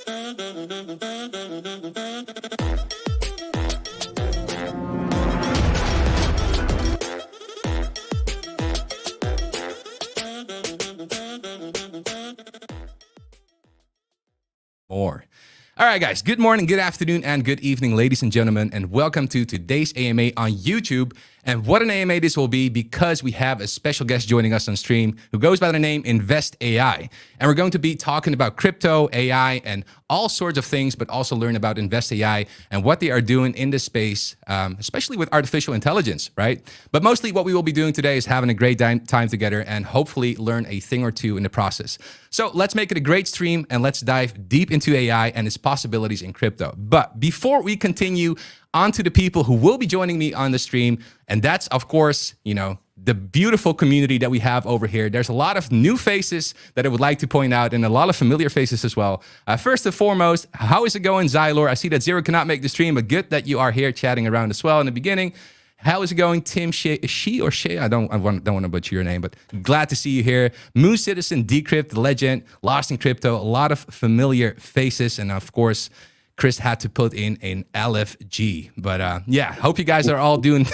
More. All right, guys. Good morning, good afternoon, and good evening, ladies and gentlemen, and welcome to today's AMA on YouTube. And what an AMA this will be, because we have a special guest joining us on stream who goes by the name AdvantisAI. And we're going to be talking about crypto, AI, and all sorts of things, but also learn about AdvantisAI and what they are doing in this space, especially with artificial intelligence, right? But mostly what we will be doing today is having a great time together and hopefully learn a thing or two in the process. So let's make it a great stream and let's dive deep into AI and its possibilities in crypto. But before we continue, on to the people who will be joining me on the stream. And that's, of course, the beautiful community that we have over here. There's a lot of new faces that I would like to point out and a lot of familiar faces as well. First and foremost, how is it going, Xylor? I see that Zero cannot make the stream, but good that you are here chatting around as well in the beginning. How is it going, Tim? She or Shay? I don't want to butcher your name, but glad to see you here. Moon Citizen, Decrypt, Legend, Lost in Crypto, a lot of familiar faces. And of course, Chris had to put in an LFG, but yeah, hope you guys are all doing,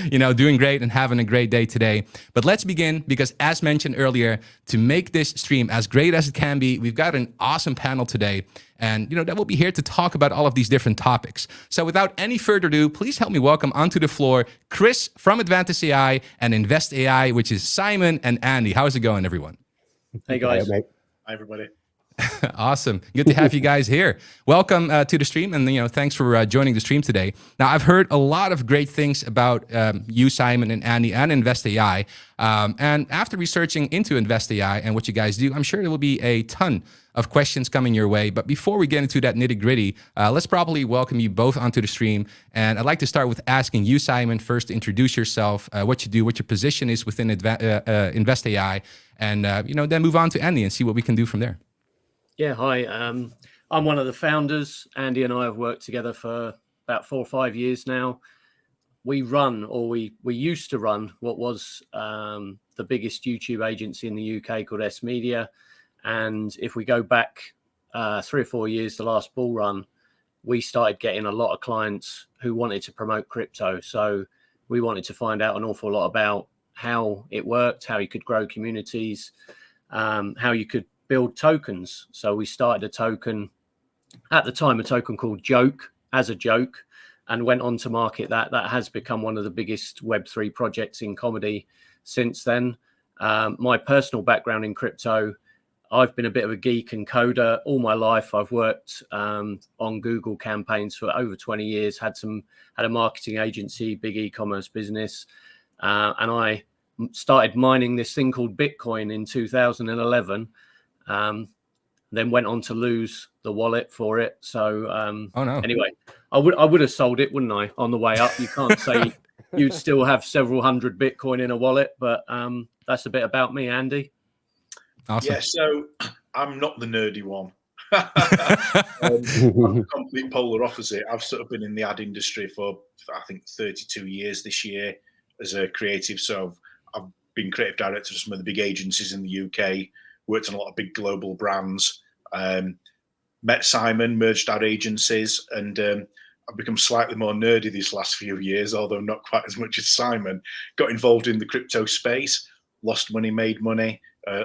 doing great and having a great day today. But let's begin, because as mentioned earlier, to make this stream as great as it can be, we've got an awesome panel today, and that will be here to talk about all of these different topics. So without any further ado, please help me welcome onto the floor Chris from AdvantisAI and AdvantisAI, which is Simon and Andy. How's it going, everyone? Hey guys. Hi, everybody. Awesome. Good to have you guys here. Welcome to the stream, and thanks for joining the stream today. Now, I've heard a lot of great things about you, Simon, and Andy, and AdvantisAI. And after researching into AdvantisAI and what you guys do, I'm sure there will be a ton of questions coming your way. But before we get into that nitty-gritty, let's properly welcome you both onto the stream. And I'd like to start with asking you, Simon, first to introduce yourself, what you do, what your position is within AdvantisAI, and then move on to Andy and see what we can do from there. Yeah, hi. I'm one of the founders. Andy and I have worked together for about 4 or 5 years now. We used to run what was the biggest YouTube agency in the UK called S Media. And if we go back 3 or 4 years, the last bull run, we started getting a lot of clients who wanted to promote crypto. So we wanted to find out an awful lot about how it worked, how you could grow communities, how you could build tokens. So we started a token at the time, a token called Joke, as a joke, and went on to market that. That has become one of the biggest Web3 projects in comedy since then. My personal background in crypto, I've been a bit of a geek and coder all my life. I've worked on Google campaigns for over 20 years, had a marketing agency, big e-commerce business, and I started mining this thing called Bitcoin in 2011. Then went on to lose the wallet for it. So oh no. Anyway, I would have sold it, wouldn't I, on the way up? You can't say you'd still have several hundred Bitcoin in a wallet, but that's a bit about me, Andy. Awesome. Yeah, so I'm not the nerdy one. I'm the complete polar opposite. I've sort of been in the ad industry for, I think, 32 years this year as a creative. So I've been creative director of some of the big agencies in the UK, worked on a lot of big global brands, met Simon, merged our agencies, and I've become slightly more nerdy these last few years, although not quite as much as Simon. Got involved in the crypto space, lost money, made money,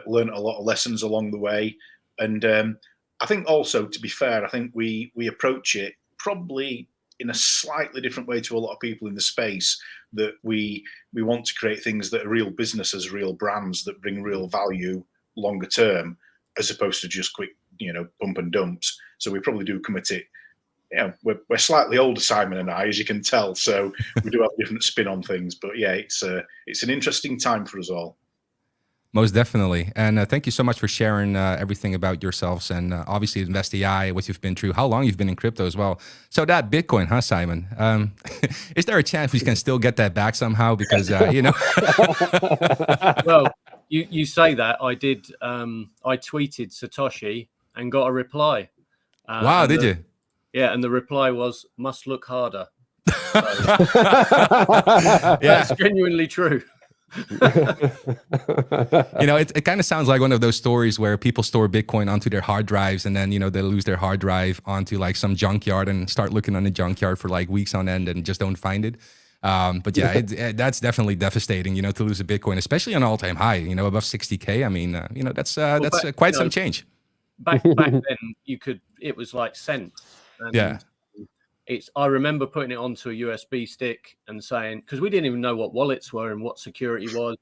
learned a lot of lessons along the way. And I think also, to be fair, I think we approach it probably in a slightly different way to a lot of people in the space, that we want to create things that are real businesses, real brands that bring real value longer term, as opposed to just quick, pump and dumps. So we probably do come at it. We're slightly older, Simon and I, as you can tell. So we do have a different spin on things. But yeah, it's an interesting time for us all. Most definitely. And thank you so much for sharing everything about yourselves and obviously AdvantisAI, what you've been through, how long you've been in crypto as well. So that Bitcoin, huh, Simon? Is there a chance we can still get that back somehow? Because, Well, you say that. I did. I tweeted Satoshi and got a reply. Wow, did you? Yeah, and the reply was, "Must look harder." So, Yeah, that's genuinely true. It kind of sounds like one of those stories where people store Bitcoin onto their hard drives and then, they lose their hard drive onto like some junkyard and start looking on the junkyard for like weeks on end and just don't find it. But yeah, that's definitely devastating, to lose a Bitcoin, especially on an all-time high, above 60K. I mean, that's quite some change. Back then, it was like cents. And yeah. I remember putting it onto a USB stick and saying, because we didn't even know what wallets were and what security was.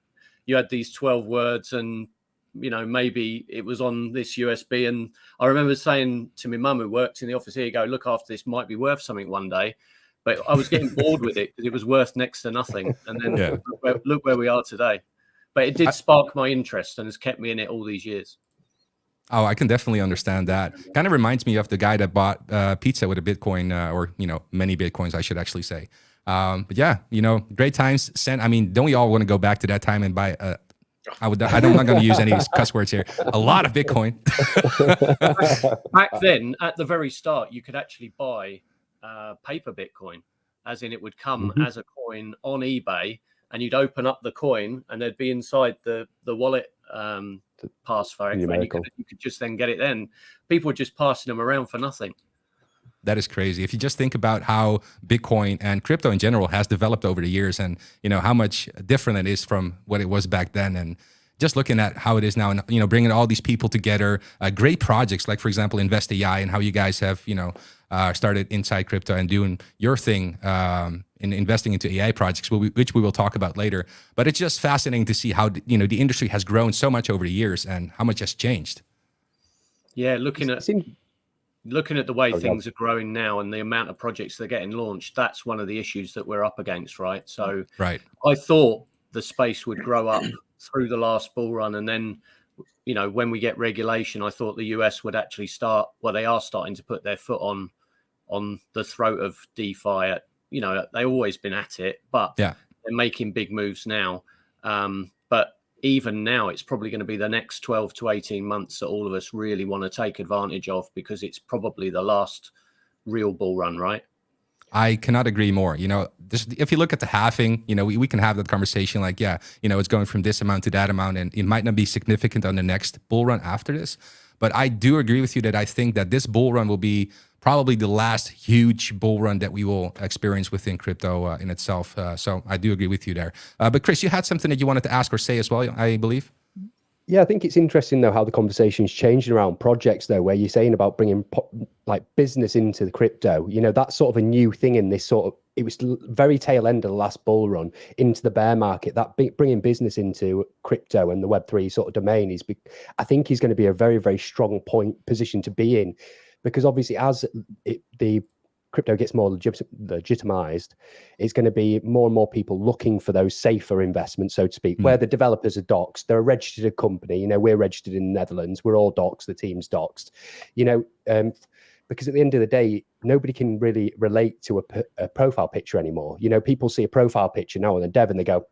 You had these 12 words and, maybe it was on this USB. And I remember saying to my mum who worked in the office, here you go, look after this, might be worth something one day. But I was getting bored with it because it was worth next to nothing. And then look where we are today. But it did spark my interest and has kept me in it all these years. Oh, I can definitely understand that. Kind of reminds me of the guy that bought pizza with a Bitcoin, or many Bitcoins, I should actually say. But yeah, great times. I mean, don't we all want to go back to that time and buy? I'm not going to use any cuss words here. A lot of Bitcoin. Back then, at the very start, you could actually buy paper Bitcoin, as in it would come as a coin on eBay, and you'd open up the coin, and there'd be inside the wallet. Password, and you could just then get it. Then people were just passing them around for nothing. That is crazy. If you just think about how Bitcoin and crypto in general has developed over the years, and how much different it is from what it was back then, and just looking at how it is now, and bringing all these people together, great projects like, for example, AdvantisAI, and how you guys have started inside crypto and doing your thing in investing into AI projects, which we will talk about later. But it's just fascinating to see how the industry has grown so much over the years and how much has changed. Yeah, looking at the way things are growing now and the amount of projects that are getting launched, that's one of the issues that we're up against, right? So right. I thought the space would grow up through the last bull run, and then when we get regulation, I thought the US would actually start. Well, they are starting to put their foot on the throat of DeFi. They've always been at it, but they're making big moves now. But even now, it's probably going to be the next 12 to 18 months that all of us really want to take advantage of, because it's probably the last real bull run, right? I cannot agree more. If you look at the halving, we can have that conversation like, it's going from this amount to that amount, and it might not be significant on the next bull run after this. But I do agree with you that I think that this bull run will be probably the last huge bull run that we will experience within crypto in itself. So I do agree with you there. But Chris, you had something that you wanted to ask or say as well, I believe. Yeah, I think it's interesting though how the conversation's changing around projects though, where you're saying about bringing business into the crypto. That's sort of a new thing in this sort of. It was very tail end of the last bull run into the bear market. That bringing business into crypto and the Web3 sort of domain I think is going to be a very, very strong position to be in, because obviously as the crypto gets more legitimized, it's going to be more and more people looking for those safer investments, so to speak, where the developers are doxed. They're a registered company. We're registered in the Netherlands. We're all doxed. The team's doxed. Because at the end of the day, nobody can really relate to a profile picture anymore. People see a profile picture now and then, Dev, and they go,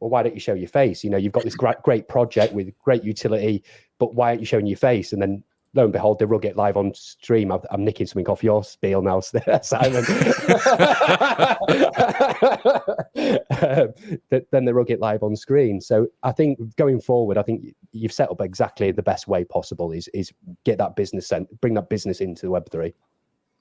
well, why don't you show your face? You've got this great project with great utility, but why aren't you showing your face? And then lo and behold, they will get live on stream. I'm nicking something off your spiel now, Simon. Then they will get live on screen. So I think going forward, I think you've set up exactly the best way possible is get that business bring that business into Web3.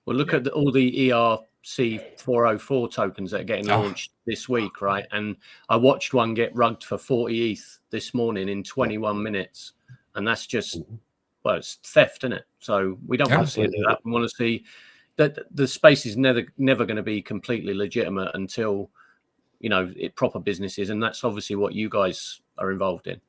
Well, look at all the ERC 404 tokens that are getting launched this week, right? And I watched one get rugged for 40 ETH this morning in 21 minutes. And that's just... Well, it's theft, isn't it? So we don't want to see any of that. We want to see that the space is never going to be completely legitimate until, proper business is. And that's obviously what you guys are involved in.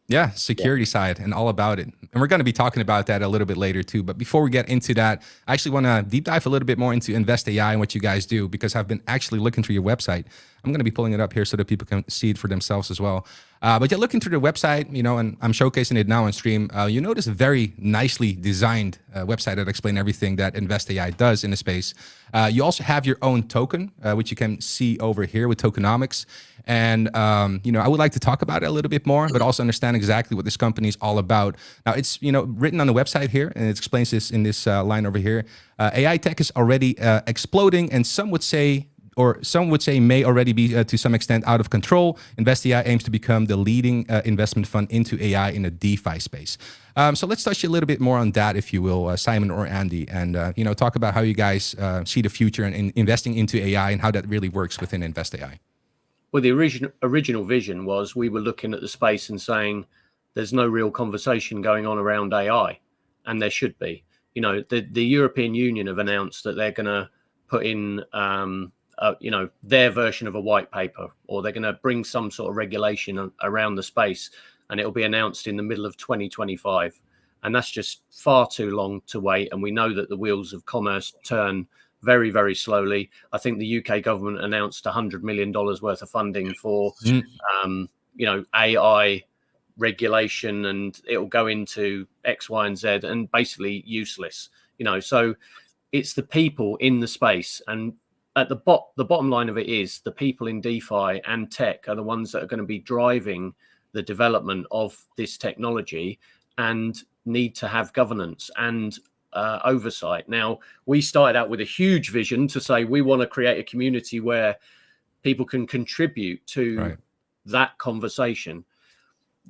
Yeah, security side and all about it. And we're going to be talking about that a little bit later too. But before we get into that, I actually want to deep dive a little bit more into AdvantisAI and what you guys do, because I've been actually looking through your website. I'm going to be pulling it up here so that people can see it for themselves as well. But yeah, looking through the website, and I'm showcasing it now on stream. You notice a very nicely designed website that explains everything that AdvantisAI does in the space. You also have your own token, which you can see over here with tokenomics. And, I would like to talk about it a little bit more, but also understand exactly what this company is all about. Now, it's, written on the website here, and it explains this in this line over here. AI tech is already exploding, and some would say or some would say may already be to some extent out of control, AdvantisAI aims to become the leading investment fund into AI in the DeFi space. So let's touch a little bit more on that, if you will, Simon or Andy, and talk about how you guys see the future in investing into AI and how that really works within AdvantisAI. Well, the original vision was we were looking at the space and saying there's no real conversation going on around AI, and there should be. The European Union have announced that they're going to put in their version of a white paper, or they're going to bring some sort of regulation around the space, and it'll be announced in the middle of 2025. And that's just far too long to wait. And we know that the wheels of commerce turn very, very slowly. I think the UK government announced $100 million worth of funding for, AI regulation, and it will go into X, Y, and Z, and basically useless. So it's the people in the space, and at the bottom line of it is the people in DeFi and tech are the ones that are going to be driving the development of this technology and need to have governance and oversight. Now, we started out with a huge vision to say we want to create a community where people can contribute to that conversation.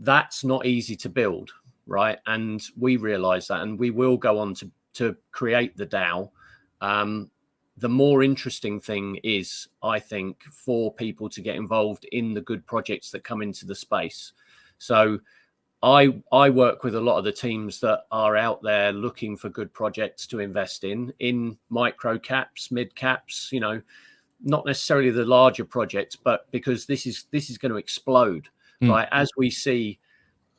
That's not easy to build, right? And we realize that, and we will go on to create the DAO. The more interesting thing is, I think, for people to get involved in the good projects that come into the space. So I work with a lot of the teams that are out there looking for good projects to invest in micro caps, mid caps, not necessarily the larger projects, but because this is going to explode, right? As we see,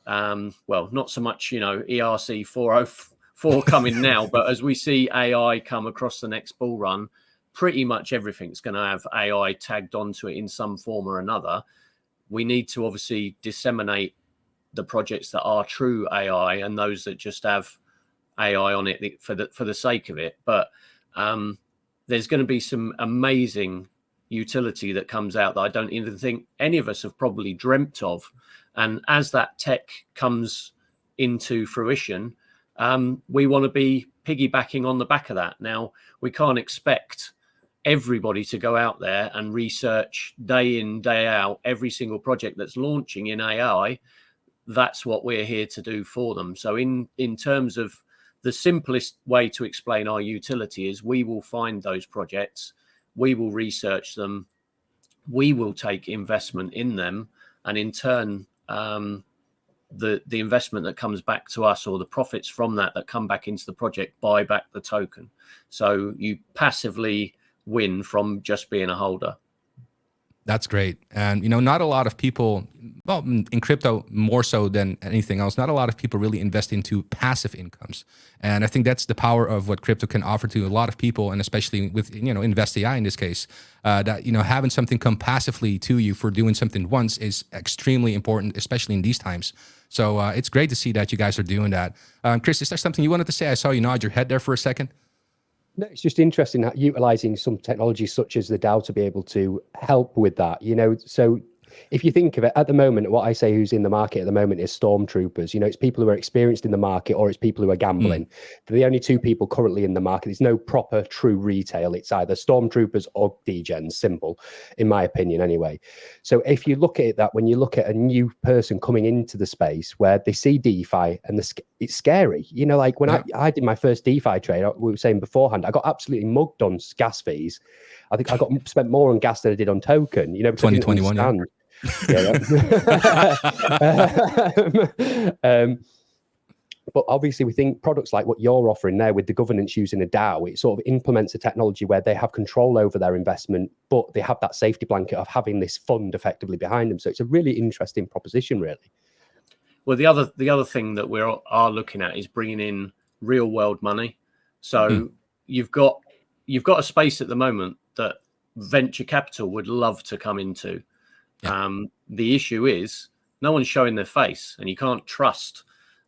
not so much, ERC 404 coming now, but as we see AI come across the next bull run, pretty much everything's going to have AI tagged onto it in some form or another. We need to obviously disseminate the projects that are true AI and those that just have AI on it for the sake of it. But there's going to be some amazing utility that comes out that I don't even think any of us have probably dreamt of. And as that tech comes into fruition, we want to be piggybacking on the back of that. Now, we can't expect everybody to go out there and research day in, day out, every single project that's launching in AI. That's what we're here to do for them. So in terms of the simplest way to explain our utility is we will find those projects, we will research them, we will take investment in them, and in turn, the investment that comes back to us, or the profits from that come back into the project, buy back the token. So you passively win from just being a holder. That's great. And, not a lot of people, well, in crypto more so than anything else, not a lot of people really invest into passive incomes. And I think that's the power of what crypto can offer to a lot of people, and especially with, AdvantisAI in this case, that, having something come passively to you for doing something once is extremely important, especially in these times. So it's great to see that you guys are doing that. Chris, is there something you wanted to say? I saw you nod your head there for a second. No, it's just interesting how utilizing some technology such as the DAO to be able to help with that. So if you think of it at the moment, what I say who's in the market at the moment is stormtroopers. It's people who are experienced in the market, or it's people who are gambling. They're the only two people currently in the market. There's no proper true retail. It's either stormtroopers or degens, simple, in my opinion anyway. So if you look at it, that when you look at a new person coming into the space where they see DeFi and it's scary, like when I did my first DeFi trade, we were saying beforehand, I got absolutely mugged on gas fees. I think I spent more on gas than I did on token, because 2021, I didn't but obviously we think products like what you're offering there with the governance using a DAO, it sort of implements a technology where they have control over their investment, but they have that safety blanket of having this fund effectively behind them. So it's a really interesting proposition, really. Well, the other thing that we are looking at is bringing in real world money. So you've got a space at the moment that venture capital would love to come into. The issue is no one's showing their face, and you can't trust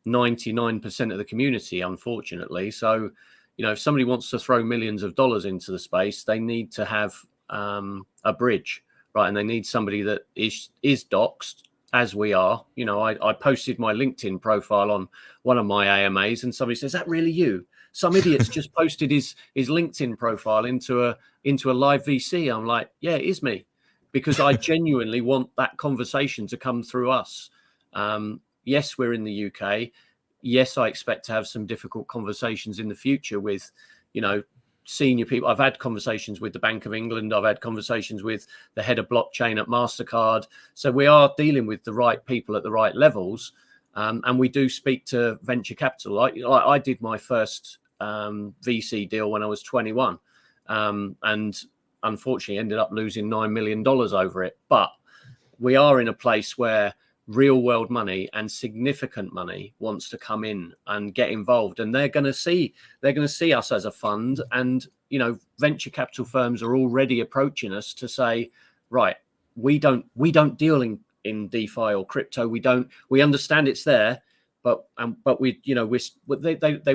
99% of the community, unfortunately. So, if somebody wants to throw millions of dollars into the space, they need to have a bridge, right? And they need somebody that is doxed, as we are. I posted my LinkedIn profile on one of my AMAs, and somebody says, "Is that really you?" some idiot's just posted his LinkedIn profile into a live VC. I'm like, yeah, it is me, because I genuinely want that conversation to come through us. Yes, we're in the UK. Yes, I expect to have some difficult conversations in the future with, senior people. I've had conversations with the Bank of England. I've had conversations with the head of blockchain at MasterCard. So we are dealing with the right people at the right levels. And we do speak to venture capital. I did my first VC deal when I was 21, and unfortunately ended up losing $9 million over it. But we are in a place where real world money and significant money wants to come in and get involved, and they're going to see us as a fund. And venture capital firms are already approaching us to say, right, we don't deal in DeFi or crypto. We understand it's there, but they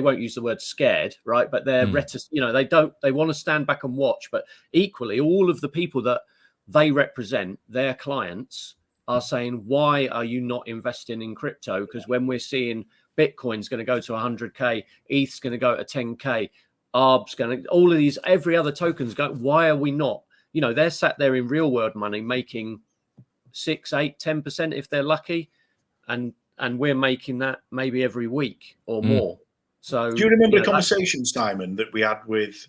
won't use the word scared, right? But they're reticent. They want to stand back and watch. But equally, all of the people that they represent, their clients, are saying, why are you not investing in crypto? Because when we're seeing Bitcoin's going to go to 100K, ETH's going to go to 10K, ARB's going to, all of these, every other token's go, why are we not? They're sat there in real world money making 6, 8, 10% if they're lucky, and we're making that maybe every week or more. So do you remember the conversation, Simon, that we had with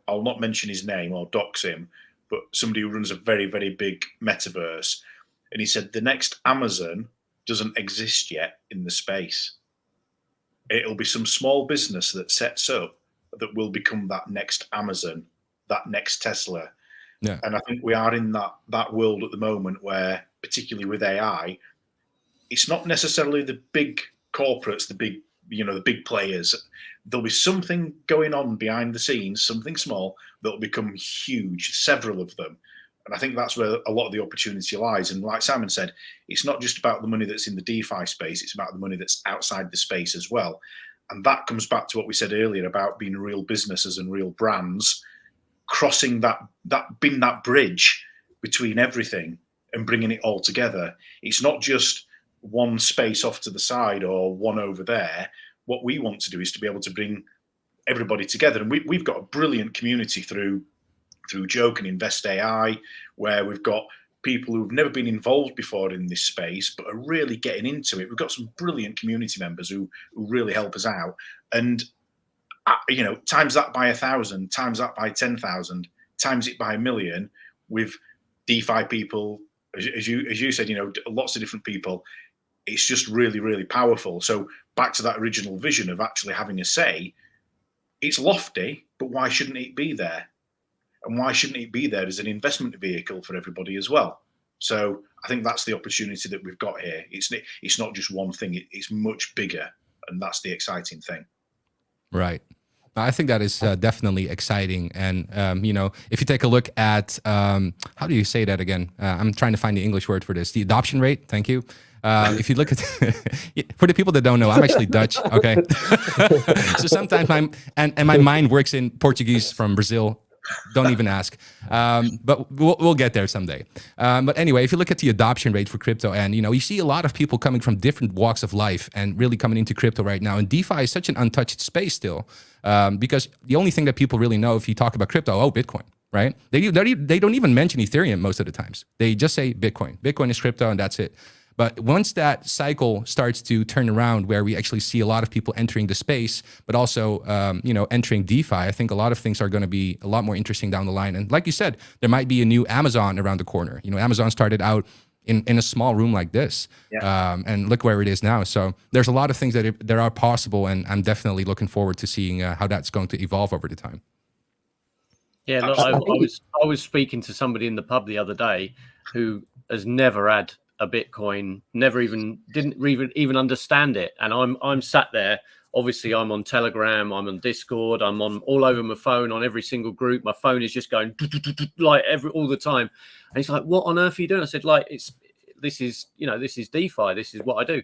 I'll not mention his name or dox him, but somebody who runs a very, very big metaverse, and he said the next Amazon doesn't exist yet in the space. It'll be some small business that sets up that will become that next Amazon, that next Tesla. Yeah. And I think we are in that world at the moment where, particularly with AI, it's not necessarily the big corporates, the big players. There'll be something going on behind the scenes, something small that'll become huge, several of them. And I think that's where a lot of the opportunity lies. And like Simon said, it's not just about the money that's in the DeFi space, it's about the money that's outside the space as well. And that comes back to what we said earlier about being real businesses and real brands, crossing being that bridge between everything and bringing it all together. It's not just one space off to the side or one over there. What we want to do is to be able to bring everybody together. And we've got a brilliant community through Joke and AdvantisAI, where we've got people who've never been involved before in this space but are really getting into it. We've got some brilliant community members who really help us out. And times that by 1,000, times that by 10,000, times it by 1,000,000 with DeFi people, as you said, lots of different people. It's just really, really powerful. So back to that original vision of actually having a say, it's lofty, but why shouldn't it be there? And why shouldn't it be there as an investment vehicle for everybody as well? So I think that's the opportunity that we've got here. It's not just one thing, it's much bigger. And that's the exciting thing. Right. I think that is definitely exciting. And, if you take a look at, how do you say that again? I'm trying to find the English word for this. The adoption rate. Thank you. If you look at, for the people that don't know, I'm actually Dutch. Okay. So sometimes my mind works in Portuguese from Brazil. Don't even ask. But we'll get there someday. But anyway, if you look at the adoption rate for crypto, and you see a lot of people coming from different walks of life and really coming into crypto right now. And DeFi is such an untouched space still, because the only thing that people really know if you talk about crypto, Bitcoin, right? They don't even mention Ethereum most of the times. They just say Bitcoin. Bitcoin is crypto, and that's it. But once that cycle starts to turn around, where we actually see a lot of people entering the space, but also, entering DeFi, I think a lot of things are going to be a lot more interesting down the line. And like you said, there might be a new Amazon around the corner. Amazon started out in a small room like this, and look where it is now. So there's a lot of things that are possible, and I'm definitely looking forward to seeing how that's going to evolve over the time. Yeah, look, I was speaking to somebody in the pub the other day who has never had a Bitcoin, didn't even understand it, and I'm sat there. Obviously, I'm on Telegram, I'm on Discord, I'm on all over my phone on every single group. My phone is just going like all the time, and he's like, "What on earth are you doing?" I said, "Like this is DeFi. This is what I do.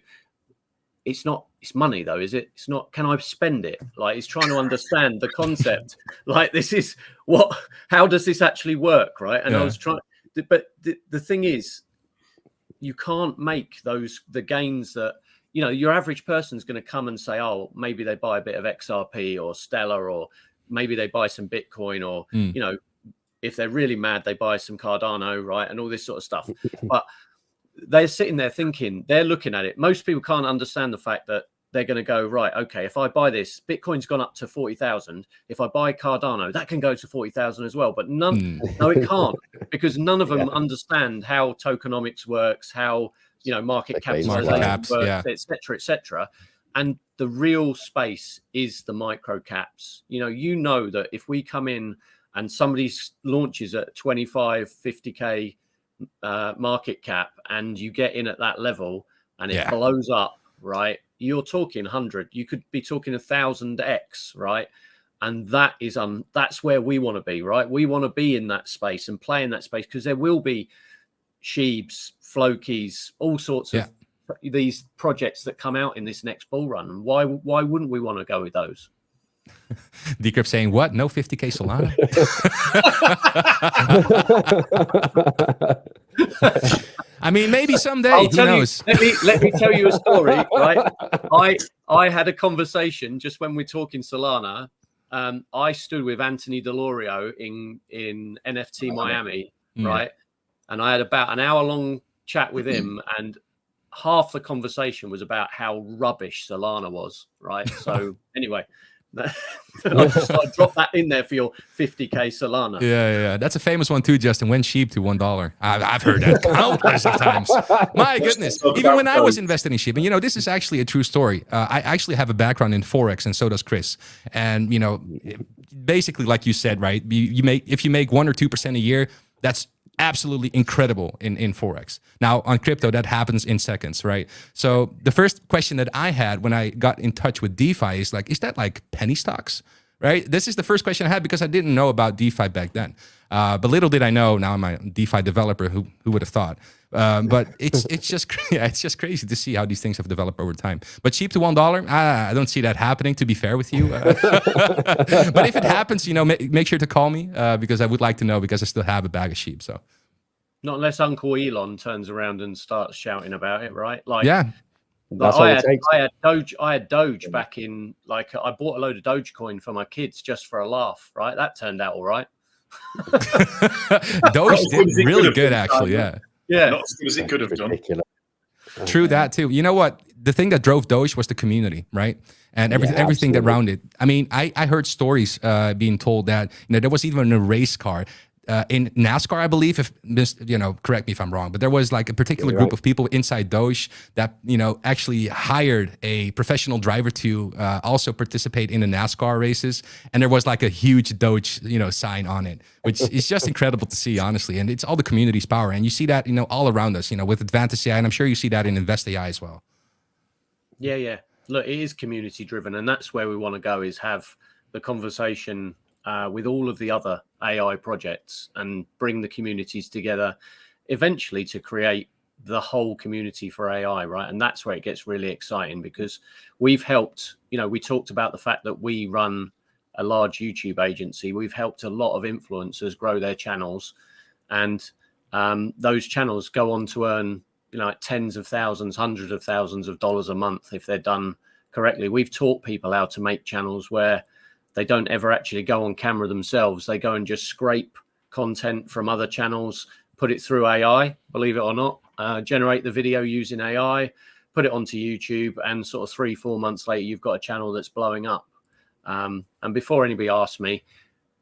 It's not. It's money though, is it? It's not. Can I spend it? Like he's trying to understand the concept. Like this is what. How does this actually work, right?" And I was trying, but the thing is, you can't make the gains that you know, your average person's going to come and say, oh, maybe they buy a bit of XRP or Stellar, or maybe they buy some Bitcoin, or, you know, if they're really mad, they buy some Cardano, right? And all this sort of stuff. But they're sitting there thinking, they're looking at it. Most people can't understand the fact that they're going to go, right, okay, if I buy this, Bitcoin's gone up to 40,000. If I buy Cardano, that can go to 40,000 as well. But no, it can't, because none of them understand how tokenomics works, how, you know, market capitalization works, et cetera, et cetera. And the real space is the micro caps. You know that if we come in and somebody launches at 25, 50K market cap, and you get in at that level and it blows up, right? You're talking 100. You could be talking 1,000x, right? And that is that's where we want to be, right? We want to be in that space and play in that space, because there will be Sheebs, Flokies, all sorts of these projects that come out in this next bull run. And why wouldn't we want to go with those? Decrypt saying what? No 50K Solana? I mean, maybe someday. Who knows? Let me tell you a story, right? I had a conversation just when we're talking Solana. I stood with Anthony Delorio in NFT Miami, right? And I had about an hour-long chat with him, and half the conversation was about how rubbish Solana was, right? So anyway, I'll drop that in there for your 50K Solana. Yeah. That's a famous one too, Justin. When sheep to $1. I've heard that countless of times. My goodness. Even when I was invested in sheep, and this is actually a true story. I actually have a background in Forex, and so does Chris. And basically, like you said, right? If you make 1 or 2% a year, that's absolutely incredible in Forex. Now on crypto, that happens in seconds, right? So the first question that I had when I got in touch with DeFi is like, is that like penny stocks, right? This is the first question I had, because I didn't know about DeFi back then. But little did I know, now I'm a DeFi developer, who would have thought? But it's just crazy to see how these things have developed over time. But cheap to $1, I don't see that happening, to be fair with you. But if it happens, make sure to call me, because I would like to know, because I still have a bag of sheep. So not unless Uncle Elon turns around and starts shouting about it, right? Like, that's all it takes. I had Doge back in, like, I bought a load of Dogecoin for my kids just for a laugh, right? That turned out all right. Doge did really good, actually. Not as good as it could have done. True that too. You know what? The thing that drove Doge was the community, right? And everything that around it. I mean, I heard stories being told that there was even a race car in NASCAR, I believe. If correct me if I'm wrong, but there was like a particular group of people inside Doge that actually hired a professional driver to also participate in the NASCAR races, and there was like a huge Doge sign on it, which is just incredible to see, honestly. And it's all the community's power, and you see that all around us, with AdvantisAI, and I'm sure you see that in InvestAI as well. Yeah. Look, it is community driven, and that's where we want to go, is have the conversation with all of the other AI projects and bring the communities together eventually to create the whole community for AI, right? And that's where it gets really exciting, because we've helped, we talked about the fact that we run a large YouTube agency. We've helped a lot of influencers grow their channels, and those channels go on to earn like tens of thousands, hundreds of thousands of dollars a month if they're done correctly. We've taught people how to make channels where they don't ever actually go on camera themselves. They go and just scrape content from other channels, put it through AI, believe it or not, generate the video using AI, put it onto YouTube, and sort of 3-4 months later, you've got a channel that's blowing up. And before anybody asks me,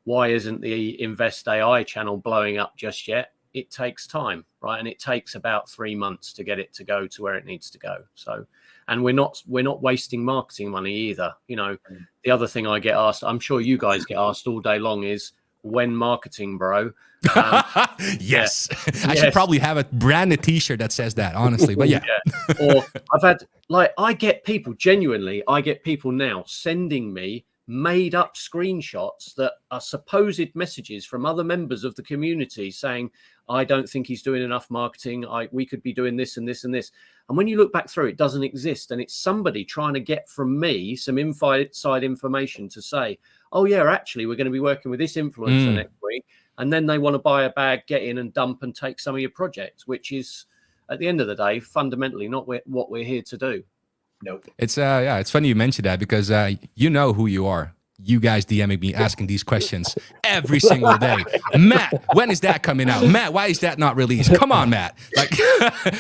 why isn't the InvestAI channel blowing up just yet? It takes time, right? And it takes about 3 months to get it to go to where it needs to go. So, and we're not wasting marketing money either. The other thing I get asked, I'm sure you guys get asked all day long, is when marketing, bro? Yes. I should probably have a branded t-shirt that says that, honestly, but yeah. Or I've had, I get people now sending me made up screenshots that are supposed messages from other members of the community saying, I don't think he's doing enough marketing. We could be doing this and this and this. And when you look back through, it doesn't exist. And it's somebody trying to get from me some inside information to say, oh yeah, actually, we're going to be working with this influencer next week. And then they want to buy a bag, get in and dump and take some of your projects, which is, at the end of the day, fundamentally not what we're here to do. Nope. It's it's funny you mentioned that because you know who you are. You guys DMing me asking these questions every single day. Matt, when is that coming out? Matt, why is that not released? Come on, Matt. Like,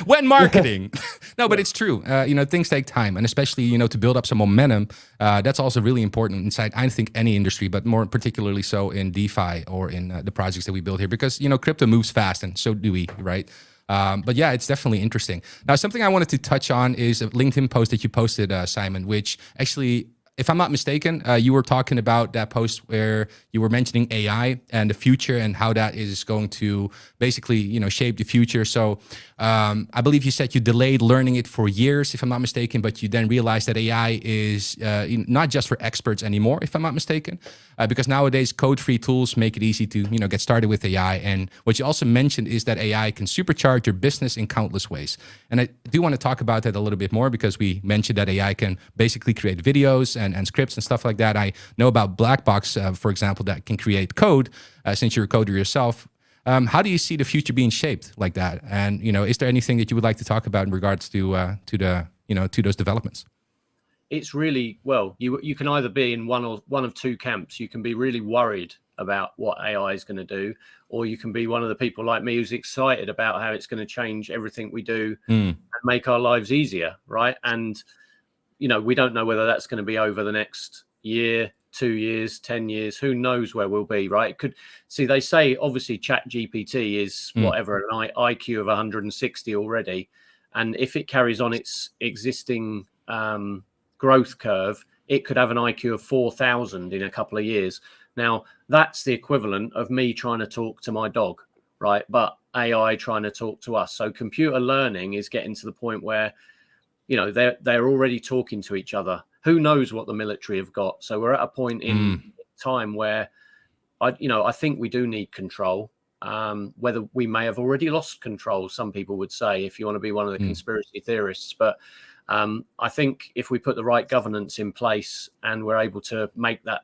when marketing? No, but it's true. Things take time, and especially to build up some momentum. That's also really important inside, I think, any industry, but more particularly so in DeFi or in the projects that we build here, because crypto moves fast, and so do we, right? But yeah, it's definitely interesting. Now, something I wanted to touch on is a LinkedIn post that you posted, Simon, which actually, if I'm not mistaken, you were talking about that post where you were mentioning AI and the future and how that is going to basically, shape the future. So I believe you said you delayed learning it for years, if I'm not mistaken, but you then realized that AI is not just for experts anymore, if I'm not mistaken, because nowadays code-free tools make it easy to, get started with AI. And what you also mentioned is that AI can supercharge your business in countless ways. And I do want to talk about that a little bit more because we mentioned that AI can basically create videos and scripts and stuff like that. I know about Blackbox, for example, that can create code since you're a coder yourself. How do you see the future being shaped like that? And is there anything that you would like to talk about in regards to those developments? It's really, well, you can either be in one of two camps. You can be really worried about what AI is going to do, or you can be one of the people like me who's excited about how it's going to change everything we do and make our lives easier, right? And we don't know whether that's going to be over the next year, 2 years, 10 years. Who knows where we'll be, right? It could see, they say obviously Chat GPT is whatever, an IQ of 160 already, and if it carries on its existing growth curve, it could have an IQ of 4,000 in a couple of years. Now, that's the equivalent of me trying to talk to my dog, right? But AI trying to talk to us. So computer learning is getting to the point where, they're already talking to each other. Who knows what the military have got? So we're at a point in time where, I think we do need control. Whether we may have already lost control, some people would say, if you want to be one of the conspiracy theorists. But I think if we put the right governance in place and we're able to make that,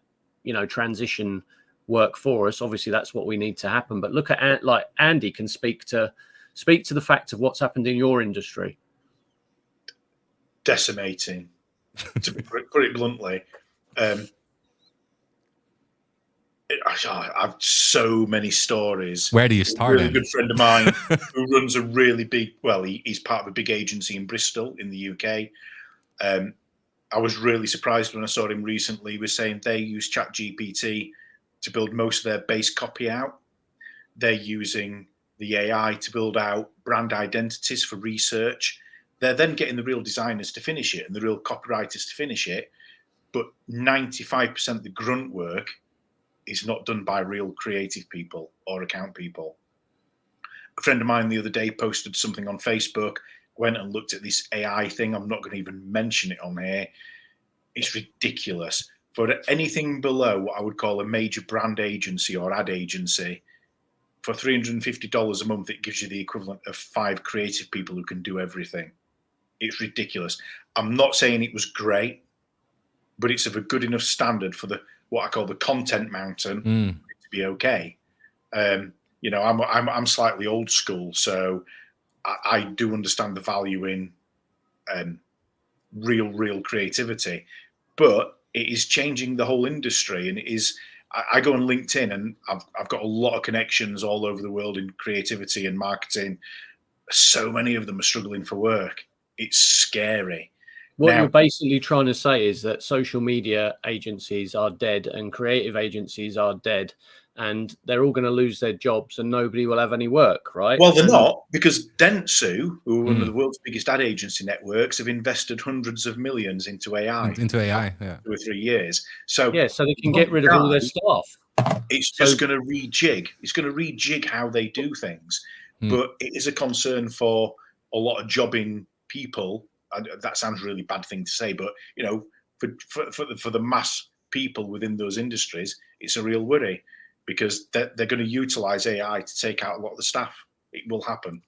transition work for us, obviously that's what we need to happen. But look at like Andy can speak to the fact of what's happened in your industry. Decimating, to put it bluntly. I've so many stories. Where do you start? A really good friend of mine who runs a really big, he's part of a big agency in Bristol in the UK. I was really surprised when I saw him recently. He was saying they use Chat GPT to build most of their base copy out. They're using the AI to build out brand identities for research. They're then getting the real designers to finish it and the real copywriters to finish it. But 95% of the grunt work is not done by real creative people or account people. A friend of mine the other day posted something on Facebook, went and looked at this AI thing. I'm not going to even mention it on here. It's ridiculous. For anything below what I would call a major brand agency or ad agency, for $350 a month, it gives you the equivalent of 5 creative people who can do everything. It's ridiculous. I'm not saying it was great, but it's of a good enough standard for what I call the content mountain to be okay. I'm slightly old school, so I do understand the value in real creativity, but it is changing the whole industry. And it is, I go on LinkedIn and I've got a lot of connections all over the world in creativity and marketing. So many of them are struggling for work. It's scary. What you're basically trying to say is that social media agencies are dead and creative agencies are dead, and they're all going to lose their jobs and nobody will have any work, right? Well, they're not, because Dentsu, who are one of the world's biggest ad agency networks, have invested hundreds of millions into AI. Into AI, yeah. 2 or 3 years. So they can get rid of all their staff. It's just going to rejig. It's going to rejig how they do things. But it is a concern for a lot of jobbing people. That sounds a really bad thing to say, but for the mass people within those industries, it's a real worry, because they're going to utilize AI to take out a lot of the staff. It will happen.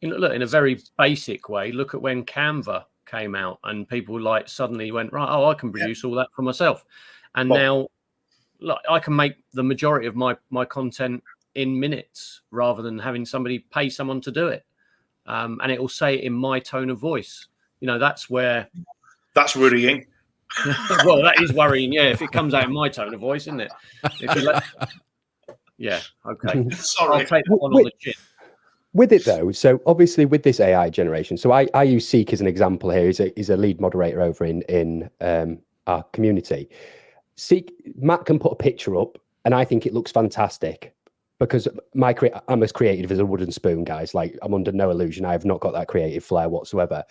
Look, in a very basic way, look at when Canva came out and people suddenly went, right, I can produce all that for myself. And now look, I can make the majority of my content in minutes rather than having somebody pay someone to do it. And it will say it in my tone of voice. That's where That's worrying. Well, that is worrying. Yeah, if it comes out in my tone of voice, isn't it? If you yeah. Okay. Sorry. I'll take that one on the chin. With it though, so obviously with this AI generation, so I use Seek as an example here. He's a lead moderator over in our community. Seek, Matt can put a picture up, and I think it looks fantastic because I'm as creative as a wooden spoon, guys. Like, I'm under no illusion. I have not got that creative flair whatsoever.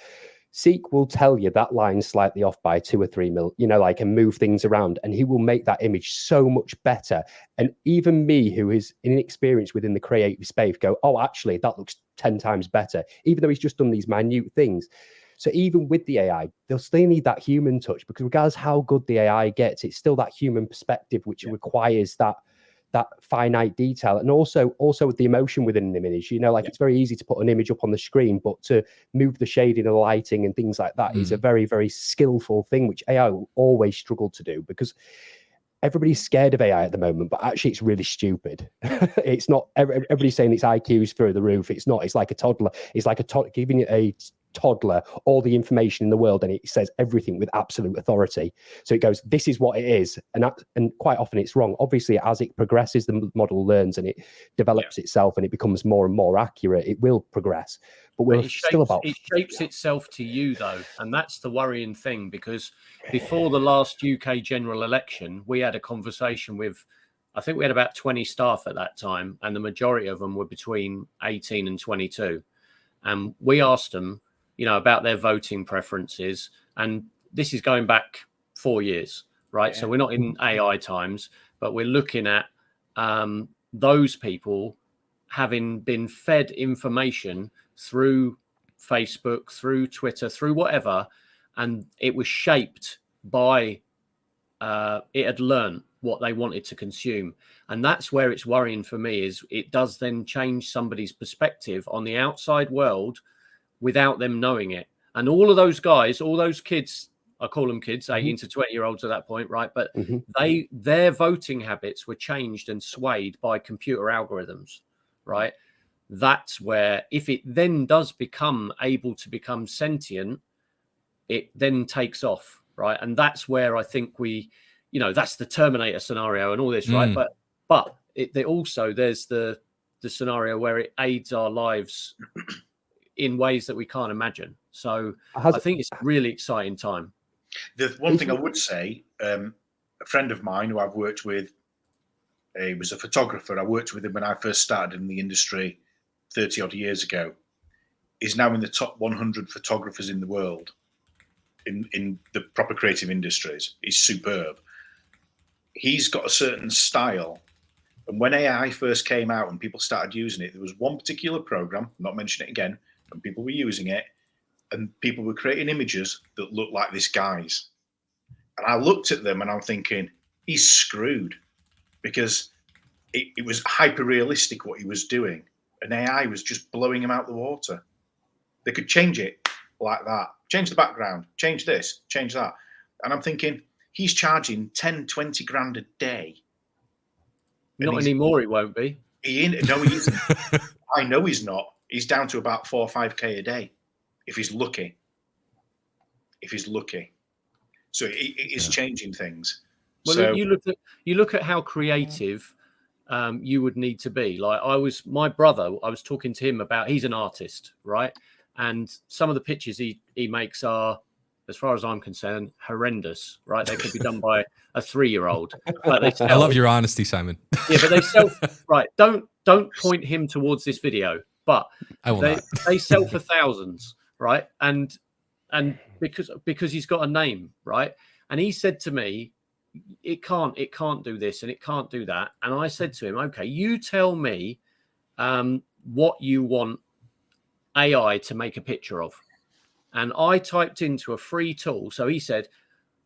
Seek will tell you that line's slightly off by 2 or 3 mil, like, and move things around, and he will make that image so much better. And even me, who is inexperienced within the creative space, go, oh, actually, that looks 10 times better, even though he's just done these minute things. So even with the AI, they'll still need that human touch, because regardless how good the AI gets, it's still that human perspective, which requires that finite detail, and also with the emotion within an image. It's very easy to put an image up on the screen, but to move the shading and the lighting and things like that is a very, very skillful thing, which AI will always struggle to do, because everybody's scared of AI at the moment, but actually it's really stupid. It's not. Everybody's saying its IQ is through the roof. It's not. It's like a toddler. It's like giving it a toddler all the information in the world, and it says everything with absolute authority. So it goes, this is what it is, and quite often it's wrong. Obviously, as it progresses, the model learns and it develops itself, and it becomes more and more accurate. It will progress, but it shapes itself to you, though, and that's the worrying thing, because before the last UK general election, we had a conversation with, I think we had about 20 staff at that time, and the majority of them were between 18 and 22, and we asked them about their voting preferences. And this is going back 4 years, right? Yeah. So we're not in AI times, but we're looking at those people having been fed information through Facebook, through Twitter, through whatever, and it was shaped by, it had learned what they wanted to consume. And that's where it's worrying for me, is it does then change somebody's perspective on the outside world without them knowing it. And all of those guys, all those kids, I call them kids, 18 to 20-year-olds at that point, right? But their voting habits were changed and swayed by computer algorithms, right? That's where, if it then does become able to become sentient, it then takes off, right? And that's where I think that's the Terminator scenario and all this, right? But there's the scenario where it aids our lives in ways that we can't imagine. So I think it's a really exciting time. The one thing I would say, a friend of mine who I've worked with, he was a photographer. I worked with him when I first started in the industry 30 odd years ago. He's now in the top 100 photographers in the world in the proper creative industries. He's superb. He's got a certain style. And when AI first came out and people started using it, there was one particular program, I'm not mentioning it again, and people were using it, and people were creating images that looked like this guy's. And I looked at them and I'm thinking, he's screwed, because it was hyper realistic what he was doing, and AI was just blowing him out the water. They could change it like that, change the background, change this, change that. And I'm thinking, he's charging 10, 20 grand a day. Not anymore, he won't be. No, he isn't. I know he's not. He's down to about 4 or 5K a day, if he's lucky. So it is changing things. Well, so, you look at how creative you would need to be. Like my brother, I was talking to him about, he's an artist, right? And some of the pictures he makes are, as far as I'm concerned, horrendous, right? They could be done by a 3-year-old. I love your honesty, Simon. Yeah, but they sell, right. Don't point him towards this video, but they sell for thousands, right? And because he's got a name, right? And he said to me, it can't do this and it can't do that. And I said to him, okay, you tell me what you want AI to make a picture of. And I typed into a free tool. So he said,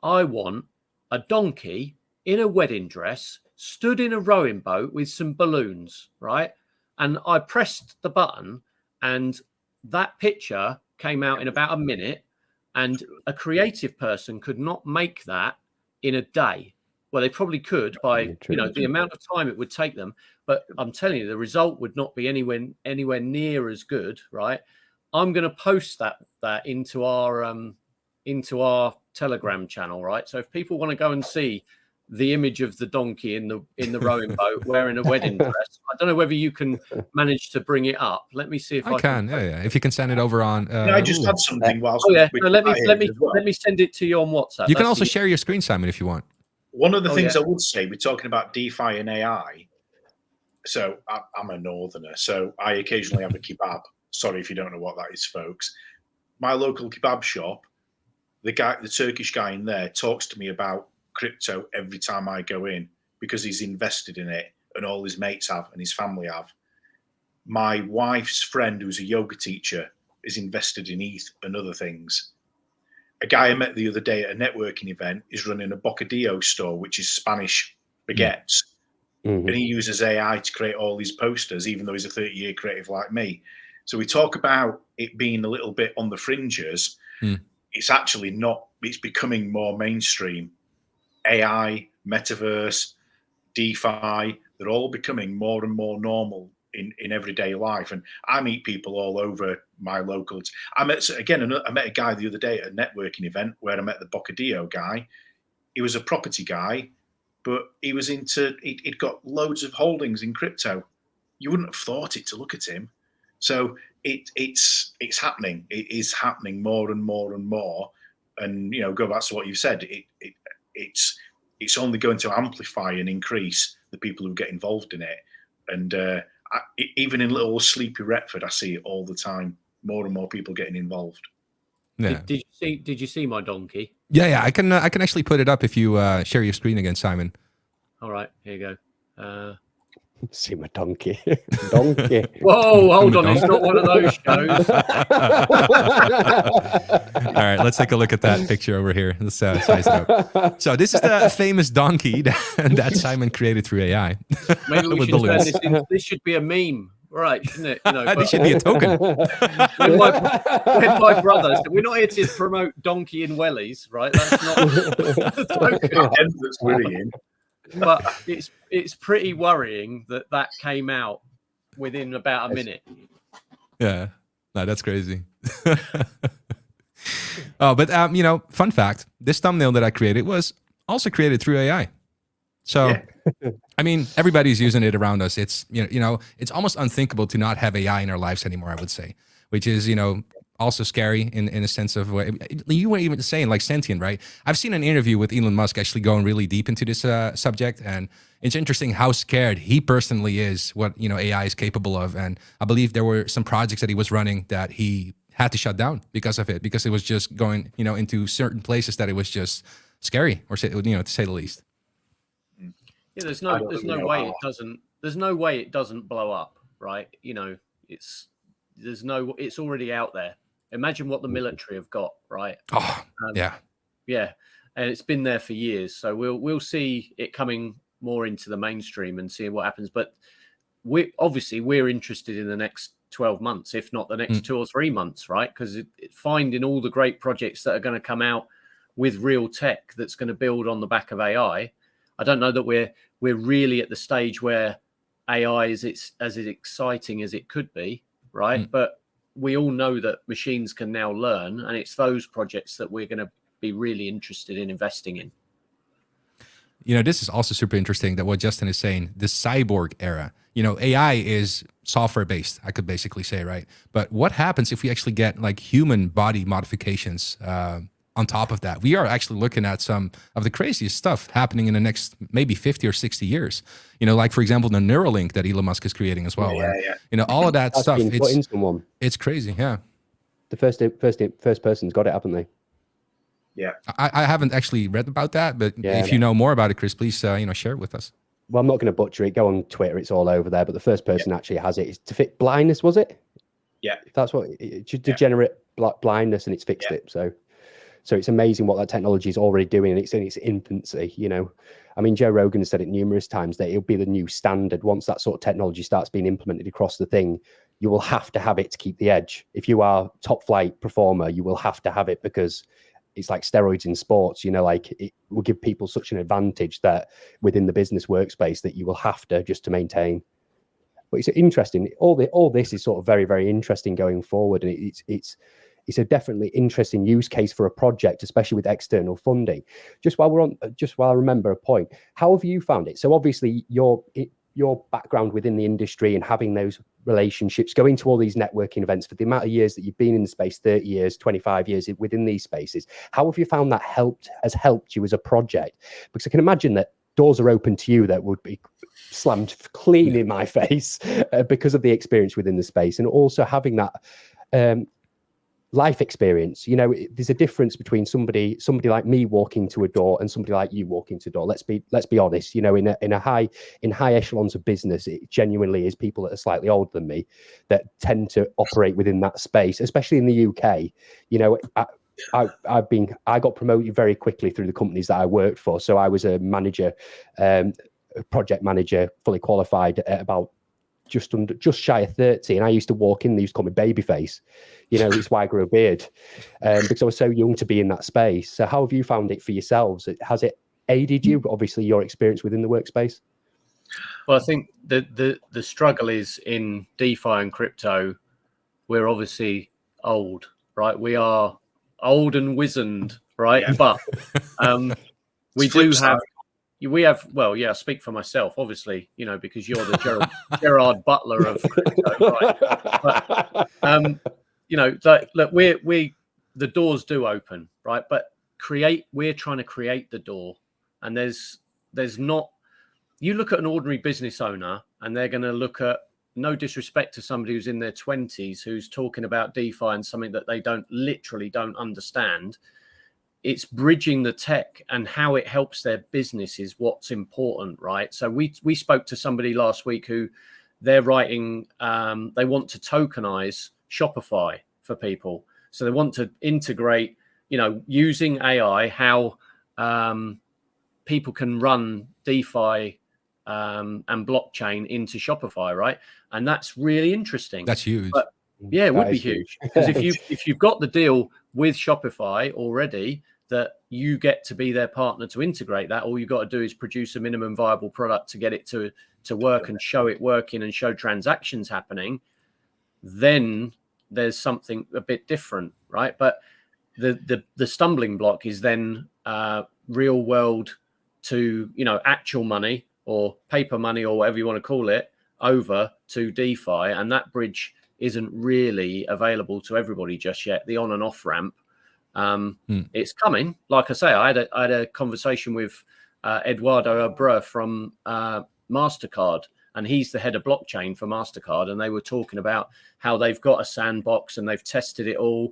I want a donkey in a wedding dress, stood in a rowing boat with some balloons, right? And I pressed the button and that picture came out in about a minute, and a creative person could not make that in a day. Well, they probably could by, the amount of time it would take them. But I'm telling you, the result would not be anywhere near as good, right? I'm going to post that into our into our Telegram channel, right? So if people want to go and see the image of the donkey in the rowing boat wearing a wedding dress, I don't know whether you can manage to bring it up. Let me see if I can. Yeah. If you can send it over on. I just had something whilst. Oh yeah, no, let me send it to you on WhatsApp. You can also share your screen, Simon, if you want. One of the things I would say, we're talking about DeFi and AI. So I'm a northerner, so I occasionally have a kebab. Sorry if you don't know what that is, folks. My local kebab shop, the Turkish guy in there talks to me about crypto every time I go in because he's invested in it and all his mates have and his family have. My wife's friend, who's a yoga teacher, is invested in ETH and other things. A guy I met the other day at a networking event is running a bocadillo store, which is Spanish baguettes. And he uses AI to create all these posters, even though he's a 30-year creative like me. So we talk about it being a little bit on the fringes. It's actually not. It's becoming more mainstream. AI, metaverse, DeFi, they're all becoming more and more normal in everyday life. And I meet people all over my locals. I met a guy the other day at a networking event where I met the bocadillo guy. He was a property guy, but he was he'd got loads of holdings in crypto. You wouldn't have thought it to look at him. So it's happening. It is happening more and more and more. And, go back to what you said, it's only going to amplify and increase the people who get involved in it. And even in little sleepy Retford, I see it all the time. More and more people getting involved. Yeah. Did you see my donkey? Yeah. I can actually put it up if you share your screen again, Simon. All right, here you go. See my donkey. Donkey. Whoa, hold on. It's not one of those shows. All right, let's take a look at that picture over here. Let's size it up. So this is the famous donkey that Simon created through AI. Maybe we should turn this in. This should be a meme. Right, shouldn't it? This should be a token. when my brother said, we're not here to promote donkey in wellies, right? That's not the token. That's worrying. But it's pretty worrying that came out within about a minute. Yeah, no, that's crazy. But fun fact: this thumbnail that I created was also created through AI. So, yeah. I mean, everybody's using it around us. It's it's almost unthinkable to not have AI in our lives anymore. I would say, which is also scary in a sense of what you were even saying, like sentient, right? I've seen an interview with Elon Musk actually going really deep into this subject, and it's interesting how scared he personally is what AI is capable of. And I believe there were some projects that he was running that he had to shut down because of it, because it was just going into certain places that it was just scary, or to say the least. Yeah, there's no way it doesn't blow up, right? It's already out there. Imagine what the military have got, right? Oh, yeah, and it's been there for years. So we'll see it coming more into the mainstream and seeing what happens. But we're interested in the next 12 months, if not the next 2 or 3 months, right? Because finding all the great projects that are going to come out with real tech that's going to build on the back of AI. I don't know that we're really at the stage where AI is as exciting as it could be, right? But we all know that machines can now learn, and it's those projects that we're going to be really interested in investing in. This is also super interesting that what Justin is saying, the cyborg era. AI is software based, I could basically say, right? But what happens if we actually get like human body modifications on top of that? We are actually looking at some of the craziest stuff happening in the next maybe 50 or 60 years. Like, for example, the Neuralink that Elon Musk is creating as well. And, all of that stuff. It's crazy. Yeah. The first person's got it, haven't they? Yeah. I haven't actually read about that, but if you know more about it, Chris, please, share it with us. Well, I'm not going to butcher it. Go on Twitter. It's all over there. But the first person actually has it. It's to fit blindness, was it? Yeah. That's what it should degenerate blindness, and it's fixed it. So it's amazing what that technology is already doing, and it's in its infancy. I mean, Joe Rogan has said it numerous times that it'll be the new standard. Once that sort of technology starts being implemented across the thing, you will have to have it to keep the edge. If you are top flight performer, you will have to have it, because it's like steroids in sports. Like, it will give people such an advantage that within the business workspace that you will have to just to maintain. But it's interesting. All this is sort of very, very interesting going forward, and it's a definitely interesting use case for a project, especially with external funding. Just while I remember a point, how have you found it? So obviously your background within the industry and having those relationships, going to all these networking events for the amount of years that you've been in the space, 30 years, 25 years within these spaces, how have you found that has helped you as a project? Because I can imagine that doors are open to you that would be slammed clean in my face because of the experience within the space, and also having that life experience. You know, there's a difference between somebody like me walking to a door and somebody like you walking to a door. Let's be honest. You know, in high echelons of business, it genuinely is people that are slightly older than me that tend to operate within that space, especially in the UK. You know, I got promoted very quickly through the companies that I worked for. So I was a manager, a project manager, fully qualified at about just shy of 30, and I used to walk in, they used to call me babyface. You know, it's why I grew a beard, because I was so young to be in that space. So how have you found it for yourselves? Has it aided you, obviously, your experience within the workspace? Well, I think the struggle is in DeFi and crypto, we're obviously old, right? We are old and wizened, right? Yeah. But we have, well, yeah, I speak for myself, obviously, you know, because you're the Gerard Butler of crypto, right? But, you know, look, the doors do open, right? But we're trying to create the door, and there's not, you look at an ordinary business owner and they're going to look at, no disrespect to somebody who's in their 20s, who's talking about DeFi and something that they literally don't understand. It's bridging the tech and how it helps their business is what's important, right? So we spoke to somebody last week who they're writing, they want to tokenize Shopify for people. So they want to integrate, you know, using AI, how people can run DeFi and blockchain into Shopify, right? And that's really interesting. That's huge. But yeah, it would be huge, because if you've got the deal with Shopify already, that you get to be their partner to integrate that, all you got to do is produce a minimum viable product to get it to work and show it working and show transactions happening, then there's something a bit different, right? But the stumbling block is then real world to, you know, actual money or paper money or whatever you want to call it over to DeFi, and that bridge isn't really available to everybody just yet. The on and off ramp, it's coming. Like I say, I had a conversation with Eduardo Abreu from MasterCard, and he's the head of blockchain for MasterCard, and they were talking about how they've got a sandbox and they've tested it all.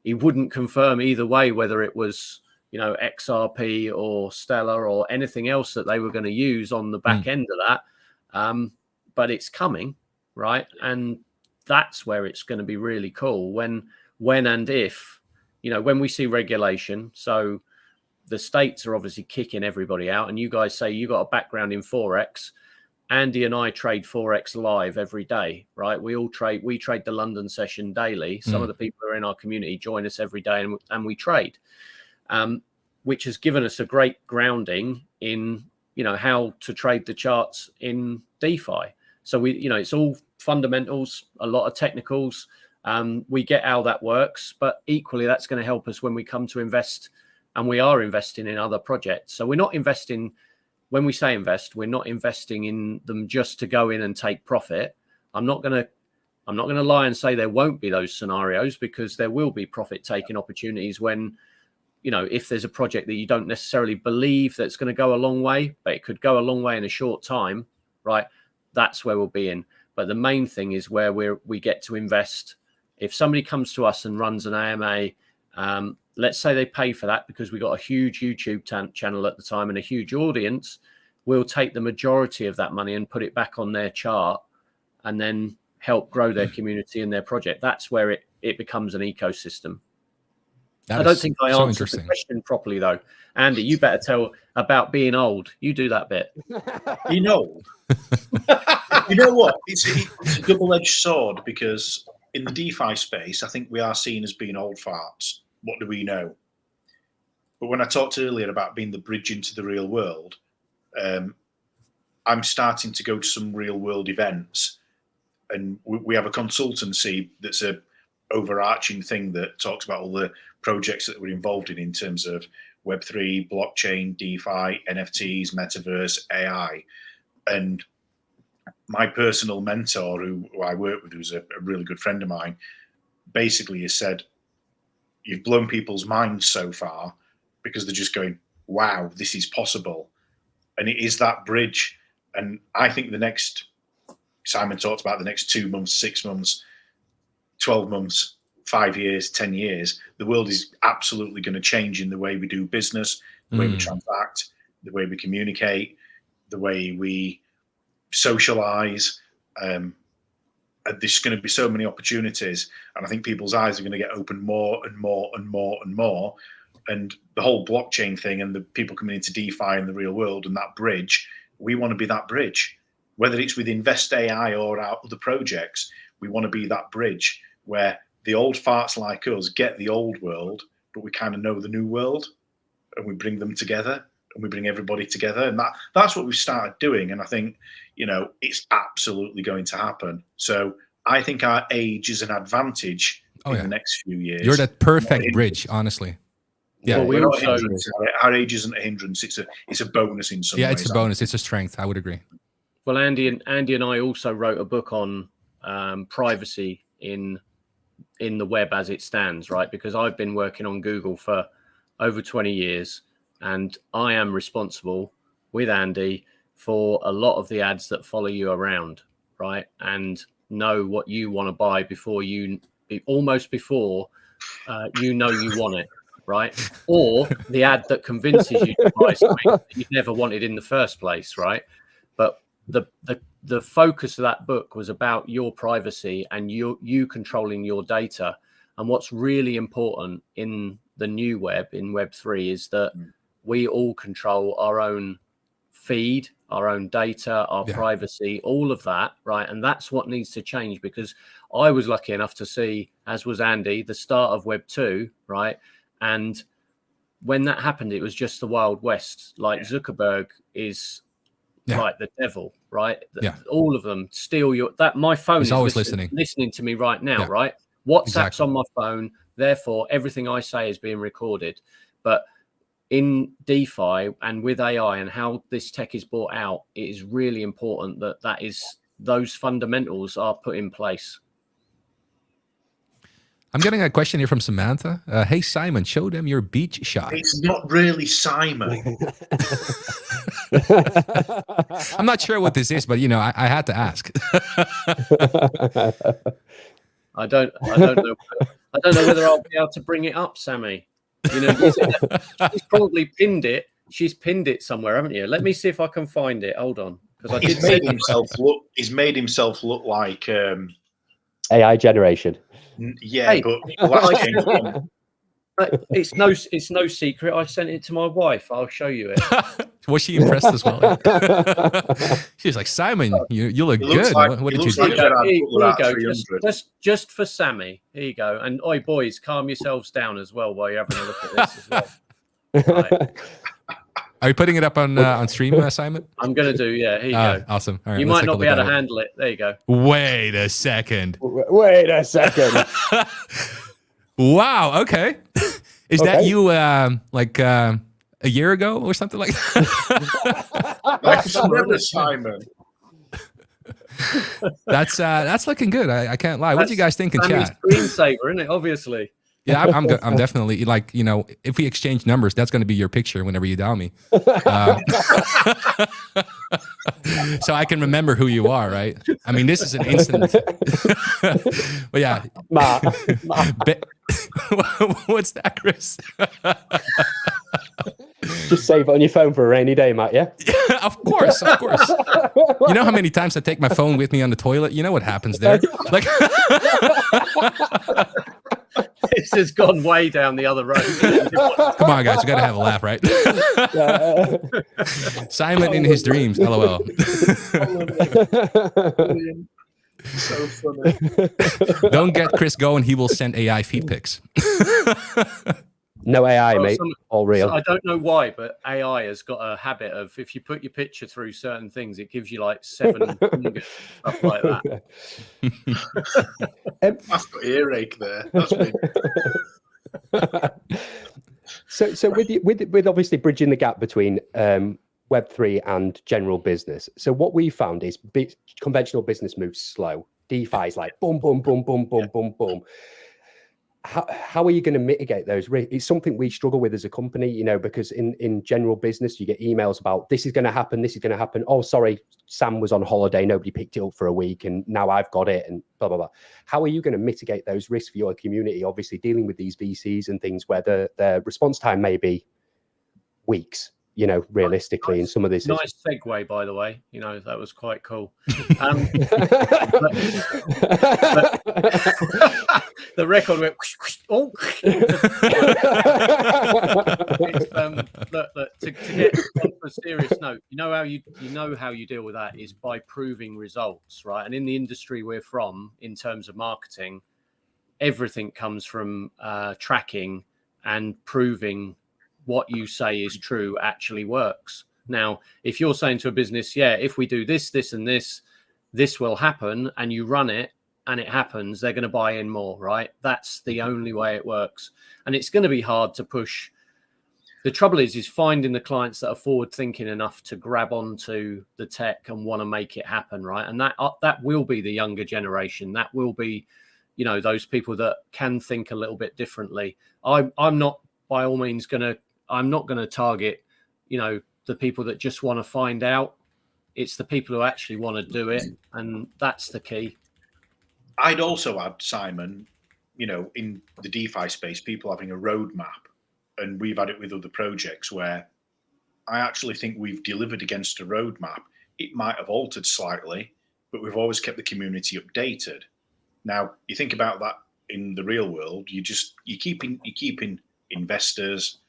He wouldn't confirm either way whether it was, you know, XRP or Stellar or anything else that they were going to use on the back end of that. But it's coming, right? And that's where it's going to be really cool when and if, you know, when we see regulation. So the states are obviously kicking everybody out, and you guys say you got a background in Forex. Andy and I trade Forex live every day, right? We trade the London session daily. Some of the people who are in our community join us every day, and we trade. Which has given us a great grounding in, you know, how to trade the charts in DeFi. So you know, it's all fundamentals, a lot of technicals. We get how that works, but equally that's going to help us when we come to invest, and we are investing in other projects. So we're not investing, when we say invest, we're not investing in them just to go in and take profit. I'm not going to lie and say there won't be those scenarios, because there will be profit taking opportunities when, you know, if there's a project that you don't necessarily believe that's going to go a long way, but it could go a long way in a short time, right? That's where we'll be in. But the main thing is where we get to invest. If somebody comes to us and runs an AMA, let's say they pay for that because we got a huge YouTube channel at the time and a huge audience, we'll take the majority of that money and put it back on their chart and then help grow their community and their project. That's where it becomes an ecosystem. I don't think I answered the question properly, though. Andy, you better tell about being old. You do that bit. You know, you know what? It's a double-edged sword, because in the DeFi space, I think we are seen as being old farts. What do we know? But when I talked earlier about being the bridge into the real world, I'm starting to go to some real-world events, and we have a consultancy that's a overarching thing that talks about all the projects that we're involved in terms of Web3, blockchain, DeFi, NFTs, metaverse, AI. And my personal mentor, who I work with, who's a really good friend of mine, basically has said, you've blown people's minds so far because they're just going, wow, this is possible. And it is that bridge. And I think Simon talked about the next 2 months, 6 months, 12 months, 5 years, 10 years, the world is absolutely going to change in the way we do business, the way we transact, the way we communicate, the way we socialize. There's going to be so many opportunities. And I think people's eyes are going to get opened more and more and more and more. And the whole blockchain thing and the people coming into DeFi in the real world and that bridge, we want to be that bridge. Whether it's with Invest AI or our other projects, we want to be that bridge where the old farts like us get the old world, but we kind of know the new world, and we bring them together and we bring everybody together. And that's what we've started doing. And I think, it's absolutely going to happen. So I think our age is an advantage in the next few years. You're that perfect bridge, honestly. Yeah, well, our age isn't a hindrance. It's a bonus in some ways. Yeah, it's a bonus. It's a strength. I would agree. Well, Andy and I also wrote a book on privacy in the web as it stands, right? Because I've been working on Google for over 20 years, and I am responsible with Andy for a lot of the ads that follow you around, right? And know what you want to buy before you want it. Right? Or the ad that convinces you to buy something that you never wanted in the first place, right? But the focus of that book was about your privacy and you controlling your data. And what's really important in the new web, in Web3, is that we all control our own feed, our own data, our privacy, all of that, right? And that's what needs to change, because I was lucky enough to see, as was Andy, the start of Web 2, right? And when that happened, it was just the Wild West. Like Zuckerberg is like the devil, right? All of them steal my phone is always listening to me right now, right? WhatsApp's on my phone. Therefore, everything I say is being recorded. But in DeFi and with AI and how this tech is brought out, it is really important that those fundamentals are put in place. I'm getting a question here from Samantha. Hey, Simon, show them your beach shot. It's not really Simon. I'm not sure what this is, but I had to ask. I don't know. I don't know whether I'll be able to bring it up, Sammy. She's probably pinned it. She's pinned it somewhere, haven't you? Let me see if I can find it. Hold on, because He's made himself look like AI generation. Yeah, hey, but it's no secret. I sent it to my wife. I'll show you it. Was she impressed as well? She's like, Simon, you look good. Like, what did you do? Here you go. Just for Sammy. Here you go. And oi, boys, calm yourselves down as well while you're having a look at this as well. Right. Are you putting it up on stream, Simon? I'm going to do, yeah. Here you go. Awesome. All right, you might not be able to handle it. There you go. Wait a second. Wow. Okay. Is that you like a year ago or something like that? That's never Simon. That's looking good. I can't lie. What do you guys think in chat? Screensaver, isn't it? Obviously. Yeah, I'm definitely like, if we exchange numbers, that's going to be your picture whenever you dial me. So I can remember who you are, right? I mean, this is an instant. But yeah. What's that, Chris? Just save it on your phone for a rainy day, Matt, yeah? Yeah, of course. You know how many times I take my phone with me on the toilet? You know what happens there. Like, this has gone way down the other road. Come on, guys. We got to have a laugh, right? Simon in his dreams. LOL. So funny. Don't get Chris going. He will send AI feed pics. No AI, Well, mate. All real. I don't know why, but AI has got a habit of, if you put your picture through certain things, it gives you like 7 fingers, stuff like that. I've got earache there. That's me. So with obviously bridging the gap between Web3 and general business. So what we found is conventional business moves slow. DeFi is like boom, boom, boom, boom, boom, boom, boom. How are you going to mitigate those risks? It's something we struggle with as a company, you know, because in general business, you get emails about this is going to happen, this is going to happen. Oh, sorry, Sam was on holiday, nobody picked it up for a week, and now I've got it, and blah, blah, blah. How are you going to mitigate those risks for your community? Obviously, dealing with these VCs and things where the response time may be weeks, you know, realistically, in some of this. Nice segue, by the way. You know, that was quite cool. The record went. Oh, look, to get on a serious note, you know how you deal with that is by proving results, right? And in the industry we're from, in terms of marketing, everything comes from tracking and proving what you say is true actually works. Now, if you're saying to a business, yeah, if we do this, this, and this, this will happen, and you run it and it happens, they're going to buy in more, right? That's the only way it works. And it's going to be hard to push. The trouble is finding the clients that are forward thinking enough to grab onto the tech and want to make it happen, right? And that will be the younger generation. That will be, you know, those people that can think a little bit differently. I'm not by all means I'm not going to target, you know, the people that just want to find out. It's the people who actually want to do it. And that's the key. I'd also add, Simon, you know, in the DeFi space, people having a roadmap, and we've had it with other projects where I actually think we've delivered against a roadmap. It might have altered slightly, but we've always kept the community updated. Now, you think about that in the real world, you're keeping investors,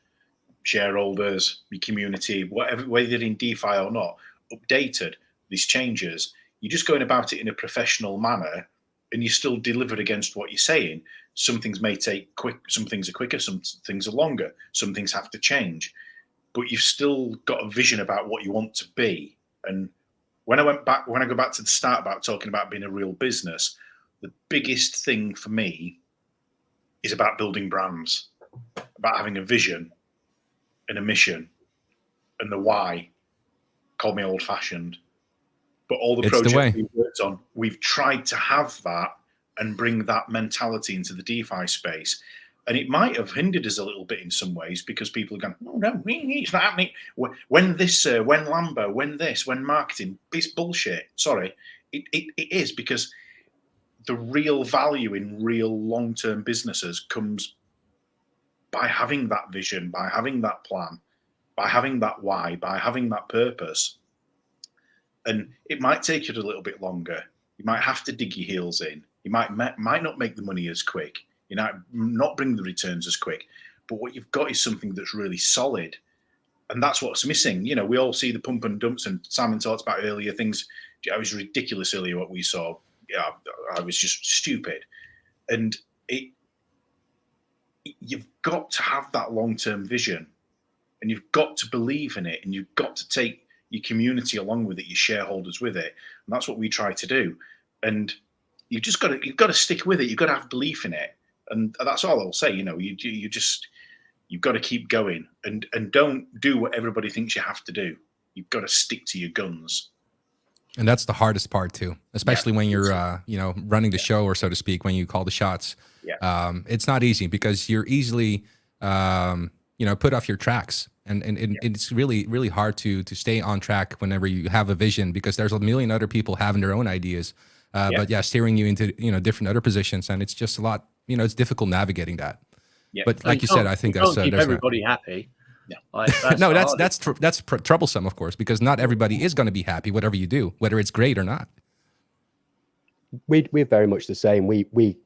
shareholders, your community, whatever, whether in DeFi or not, updated these changes. You're just going about it in a professional manner, and you still deliver against what you're saying. Some things may take some things are quicker, some things are longer, some things have to change, but you've still got a vision about what you want to be. And when I go back to the start about talking about being a real business, the biggest thing for me is about building brands, about having a vision and a mission and the why. Call me old fashioned, but all the projects we've worked on, we've tried to have that and bring that mentality into the DeFi space. And it might have hindered us a little bit in some ways because people are going, oh, no, it's not happening. When this, when Lambo, when this, when marketing, it's bullshit. Sorry, it is, because the real value in real long-term businesses comes by having that vision, by having that plan, by having that why, by having that purpose. And it might take you a little bit longer. You might have to dig your heels in. You might not make the money as quick. You might not bring the returns as quick. But what you've got is something that's really solid. And that's what's missing. You know, we all see the pump and dumps, and Simon talked about earlier things. It was ridiculous earlier what we saw. Yeah, I was just stupid. And you've got to have that long-term vision, and you've got to believe in it, and you've got to take your community along with it, your shareholders with it. And that's what we try to do. And you've got to stick with it. You've got to have belief in it. And that's all I'll say. You know, you've got to keep going, and don't do what everybody thinks you have to do. You've got to stick to your guns. And that's the hardest part too, especially when you're, running the show, or so to speak, when you call the shots. Yeah. It's not easy because you're easily, put off your tracks, and it's really, really hard to stay on track whenever you have a vision, because there's a million other people having their own ideas, but steering you into, different other positions. And it's just a lot, it's difficult navigating that. Yeah. But like you said, I think that's keep everybody happy. Yeah. That's troublesome, of course, because not everybody is going to be happy, whatever you do, whether it's great or not. We're very much the same. We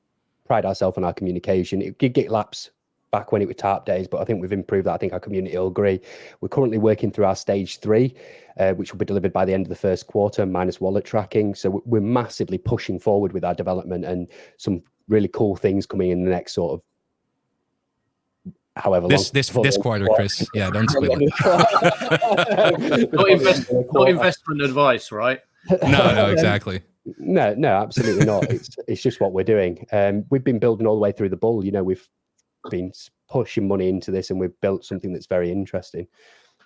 pride ourselves on our communication. It did get lapse back when it was TARP days, but I think we've improved that. I think our community will agree. We're currently working through our stage 3, which will be delivered by the end of the first quarter, minus wallet tracking. So we're massively pushing forward with our development, and some really cool things coming in the next sort of however long. This quarter, Chris. Yeah, don't split it. Not investment advice, right? No, exactly. No, absolutely not. It's just what we're doing. We've been building all the way through the bull. We've been pushing money into this, and we've built something that's very interesting.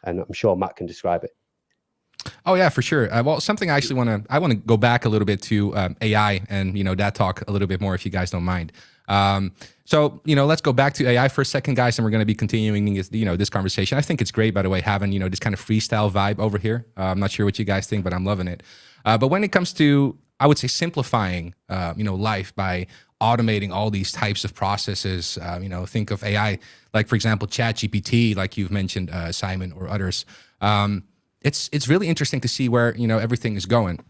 And I'm sure Matt can describe it. Oh yeah, for sure. Well, something I actually want to go back a little bit to AI and that talk a little bit more if you guys don't mind. So let's go back to AI for a second, guys, and we're going to be continuing this conversation. I think it's great, by the way, having this kind of freestyle vibe over here. I'm not sure what you guys think, but I'm loving it. But when it comes to, I would say, simplifying life by automating all these types of processes, think of AI like, for example, ChatGPT, like you've mentioned, Simon, or others. It's really interesting to see where everything is going.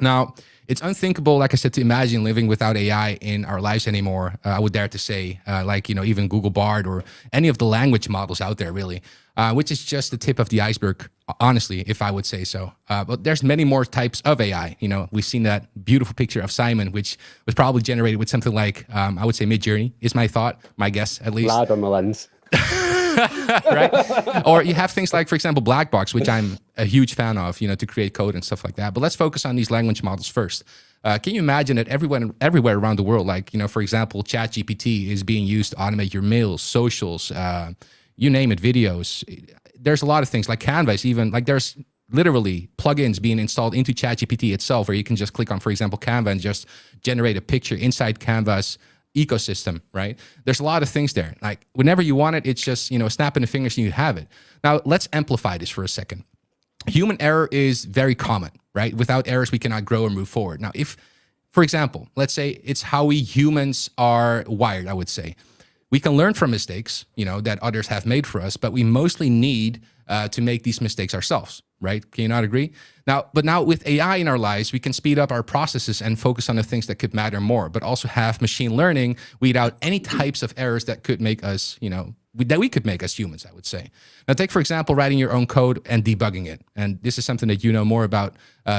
Now, it's unthinkable, like I said, to imagine living without AI in our lives anymore. I would dare to say, even Google Bard or any of the language models out there, really, which is just the tip of the iceberg, honestly, if I would say so. But there's many more types of AI. We've seen that beautiful picture of Simon, which was probably generated with something like, I would say, Midjourney is my thought, my guess, at least. Loud on the lens. Right? Or you have things like, for example, Black Box, which I'm a huge fan of, to create code and stuff like that. But let's focus on these language models first. Can you imagine that everywhere around the world, like, for example, ChatGPT is being used to automate your mails, socials, you name it, videos. There's a lot of things like Canva, even like there's literally plugins being installed into ChatGPT itself, where you can just click on, for example, Canva and just generate a picture inside Canva's ecosystem, right? There's a lot of things there. Like whenever you want it, it's just, snapping the fingers and you have it. Now let's amplify this for a second. Human error is very common, right? Without errors, we cannot grow or move forward. Now, if, for example, let's say it's how we humans are wired, I would say. We can learn from mistakes, that others have made for us, but we mostly need to make these mistakes ourselves, right? Can you not agree? But now with AI in our lives, we can speed up our processes and focus on the things that could matter more, but also have machine learning weed out any types of errors that could make us, that we could make us humans, I would say. Now, take, for example, writing your own code and debugging it. And this is something that you know more about,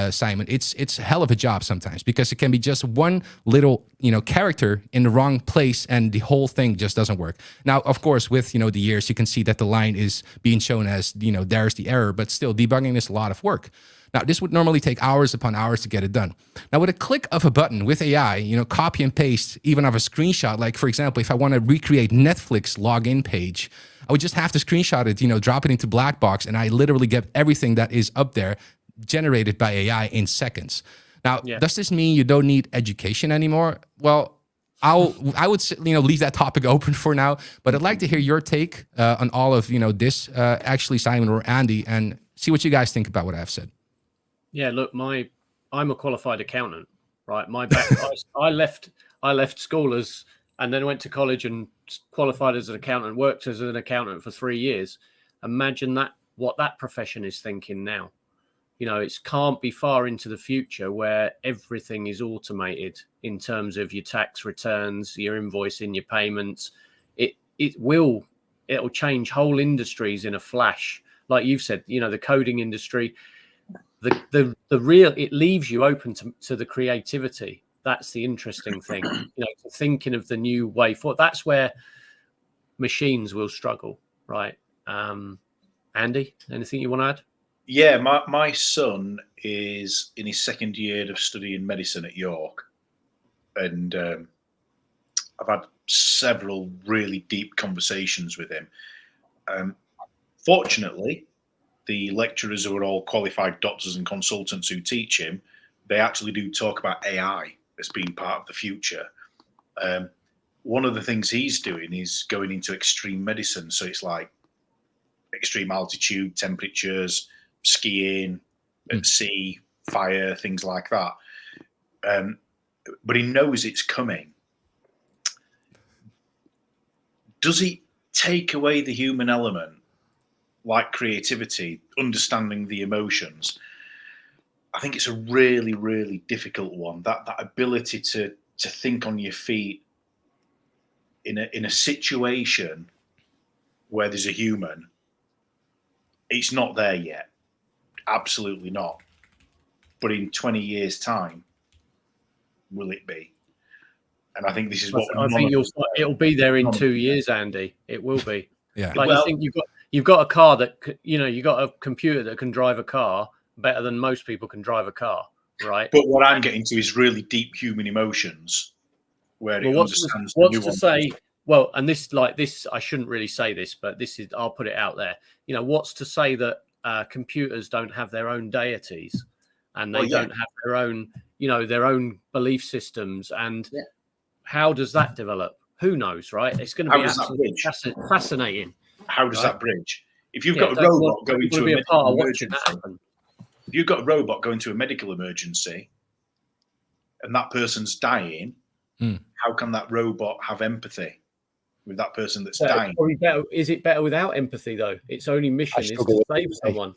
Simon. It's a hell of a job sometimes, because it can be just one little, character in the wrong place and the whole thing just doesn't work. Now, of course, with, the years, you can see that the line is being shown as, there's the error, but still debugging is a lot of work. Now, this would normally take hours upon hours to get it done. Now, with a click of a button with AI, copy and paste even of a screenshot, like, for example, if I want to recreate Netflix login page, I would just have to screenshot it, drop it into Black Box, and I literally get everything that is up there generated by AI in seconds. Now, Does this mean you don't need education anymore? Well, I would leave that topic open for now, but I'd like to hear your take on all of this, actually, Simon or Andy, and see what you guys think about what I've said. Yeah, look, I'm a qualified accountant, right? I left school and then went to college and qualified as an accountant, worked as an accountant for 3 years. Imagine what that profession is thinking now. It can't be far into the future where everything is automated in terms of your tax returns, your invoicing, your payments. It'll change whole industries in a flash. Like you've said, the coding industry, it leaves you open to the creativity. That's the interesting thing, thinking of the new way forward. That's where machines will struggle, right? Andy, anything you want to add? Yeah, my son is in his second year of studying medicine at York, and I've had several really deep conversations with him. Fortunately, the lecturers who are all qualified doctors and consultants who teach him, they actually do talk about AI as being part of the future. One of the things he's doing is going into extreme medicine. So it's like extreme altitude, temperatures, skiing, at sea, fire, things like that. But he knows it's coming. Does he take away the human element, like creativity, understanding the emotions? I think it's a really, really difficult one. That ability to think on your feet in a situation where there's a human, it's not there yet. Absolutely not. But in 20 years' time, will it be? And I think this is what I think it'll be there in 2 years, Andy. It will be. Yeah. Like, you think you've got a car that, you know, you got a computer that can drive a car better than most people can drive a car, right? But what I'm getting to is really deep human emotions, where it understands the what's to nuances. say? Well, and this, like this, I shouldn't really say this, but this is, I'll put it out there. You know, what's to say that computers don't have their own deities, and they don't have their own, you know, their own belief systems, and how does that develop? Who knows, right? It's going to be absolutely fascinating. How does that bridge? If you've got a robot going to a medical emergency, if you've got a robot going to a medical emergency, and that person's dying, how can that robot have empathy with that person that's dying? Is it better without empathy, though? Its only mission is to save someone.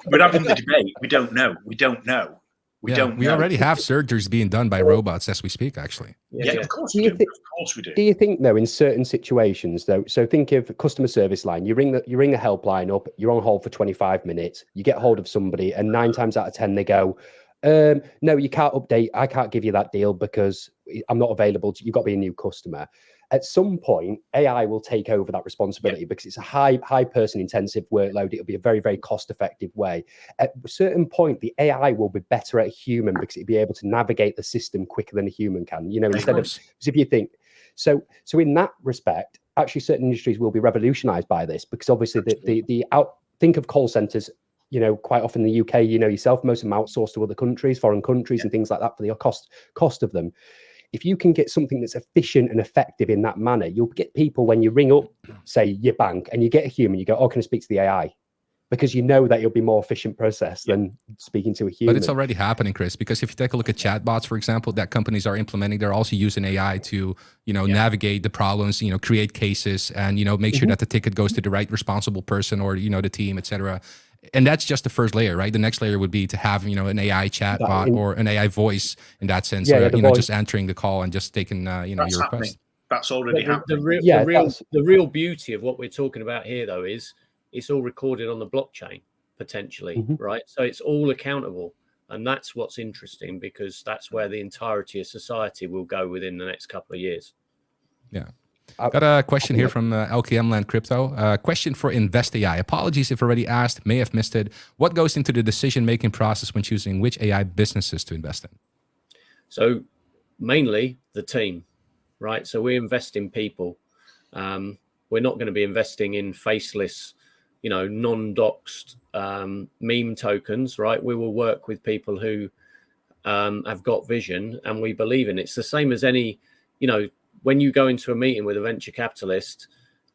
We're having the debate. We don't know. We don't know. We already have surgeries being done by robots as we speak, actually. Yeah, of course we do. Of course we do. Do you think, though, in certain situations, though, so think of customer service line, you ring the helpline up, you're on hold for 25 minutes, you get hold of somebody, and 9 times out of 10 they go, no, you can't update. I can't give you that deal because I'm not available. You've got to be a new customer. At some point, AI will take over that responsibility because it's a high person intensive workload. It'll be a very, very cost effective way. At a certain point, the AI will be better at a human because it'll be able to navigate the system quicker than a human can. You know, instead of, because if you think, so in that respect, actually certain industries will be revolutionized by this, because obviously think of call centers. You know, quite often in the UK, you know yourself, most of them outsourced to other countries, foreign countries, and things like that for the cost of them. If you can get something that's efficient and effective in that manner, you'll get people, when you ring up, say, your bank, and you get a human, you go, oh, can I speak to the AI? Because you know that it'll be more efficient process than speaking to a human. But it's already happening, Chris, because if you take a look at chatbots, for example, that companies are implementing, they're also using AI to, you know, navigate the problems, you know, create cases, and, you know, make sure that the ticket goes to the right responsible person or, you know, the team, etc. And that's just the first layer, right? The next layer would be to have, you know, an AI chatbot or an AI voice in that sense, you know, just answering the call and just taking, you know, your request. That's already happening. The real beauty of what we're talking about here, though, is it's all recorded on the blockchain potentially, right? So it's all accountable, and that's what's interesting, because that's where the entirety of society will go within the next couple of years. Yeah. Got a question here from LKM Land Crypto. Question for InvestAI. Apologies if already asked, may have missed it. What goes into the decision-making process when choosing which AI businesses to invest in? So mainly the team, right? So we invest in people. We're not going to be investing in faceless, you know, non-doxed meme tokens, right? We will work with people who have got vision and we believe in it. It's the same as any, you know, when you go into a meeting with a venture capitalist,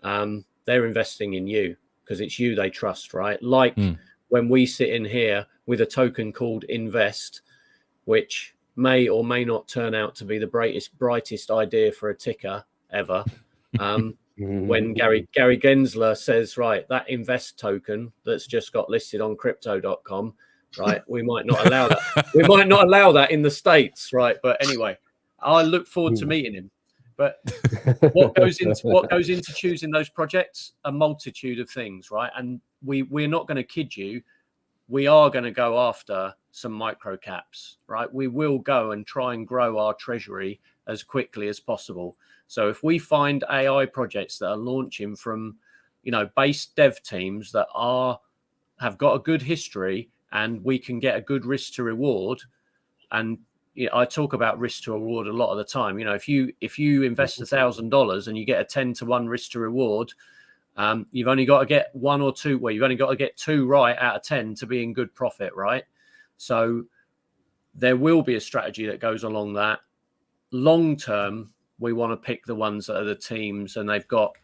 they're investing in you because it's you they trust, right? Like when we sit in here with a token called Invest, which may or may not turn out to be the brightest idea for a ticker ever. When Gary Gensler says, right, that Invest token that's just got listed on crypto.com, right, we might not allow that. We might not allow that in the States, right? But anyway, I look forward to meeting him. But what goes into choosing those projects? A multitude of things, right? And we're not going to kid you. We are going to go after some micro caps, right? We will go and try and grow our treasury as quickly as possible. So if we find AI projects that are launching from, you know, base dev teams that have got a good history and we can get a good risk to reward, and you know, I talk about risk to reward a lot of the time. You know, if you invest $1,000 and you get a 10-to-1 risk to reward, you've only got to get one or two. Well, you've only got to get 2 right out of 10 to be in good profit, right? So there will be a strategy that goes along that. Long term, we want to pick the ones that are the teams, and they've got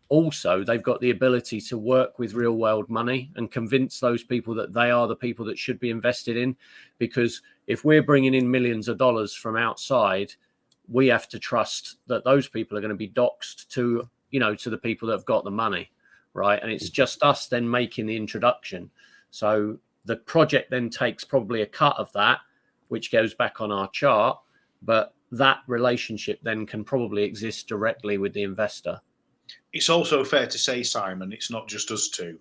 the ability to work with real world money and convince those people that they are the people that should be invested in. Because if we're bringing in millions of dollars from outside, we have to trust that those people are going to be doxed to, you know, to the people that have got the money, right? And it's just us then making the introduction. So the project then takes probably a cut of that, which goes back on our chart, but that relationship then can probably exist directly with the investor. It's also fair to say, Simon, it's not just us two.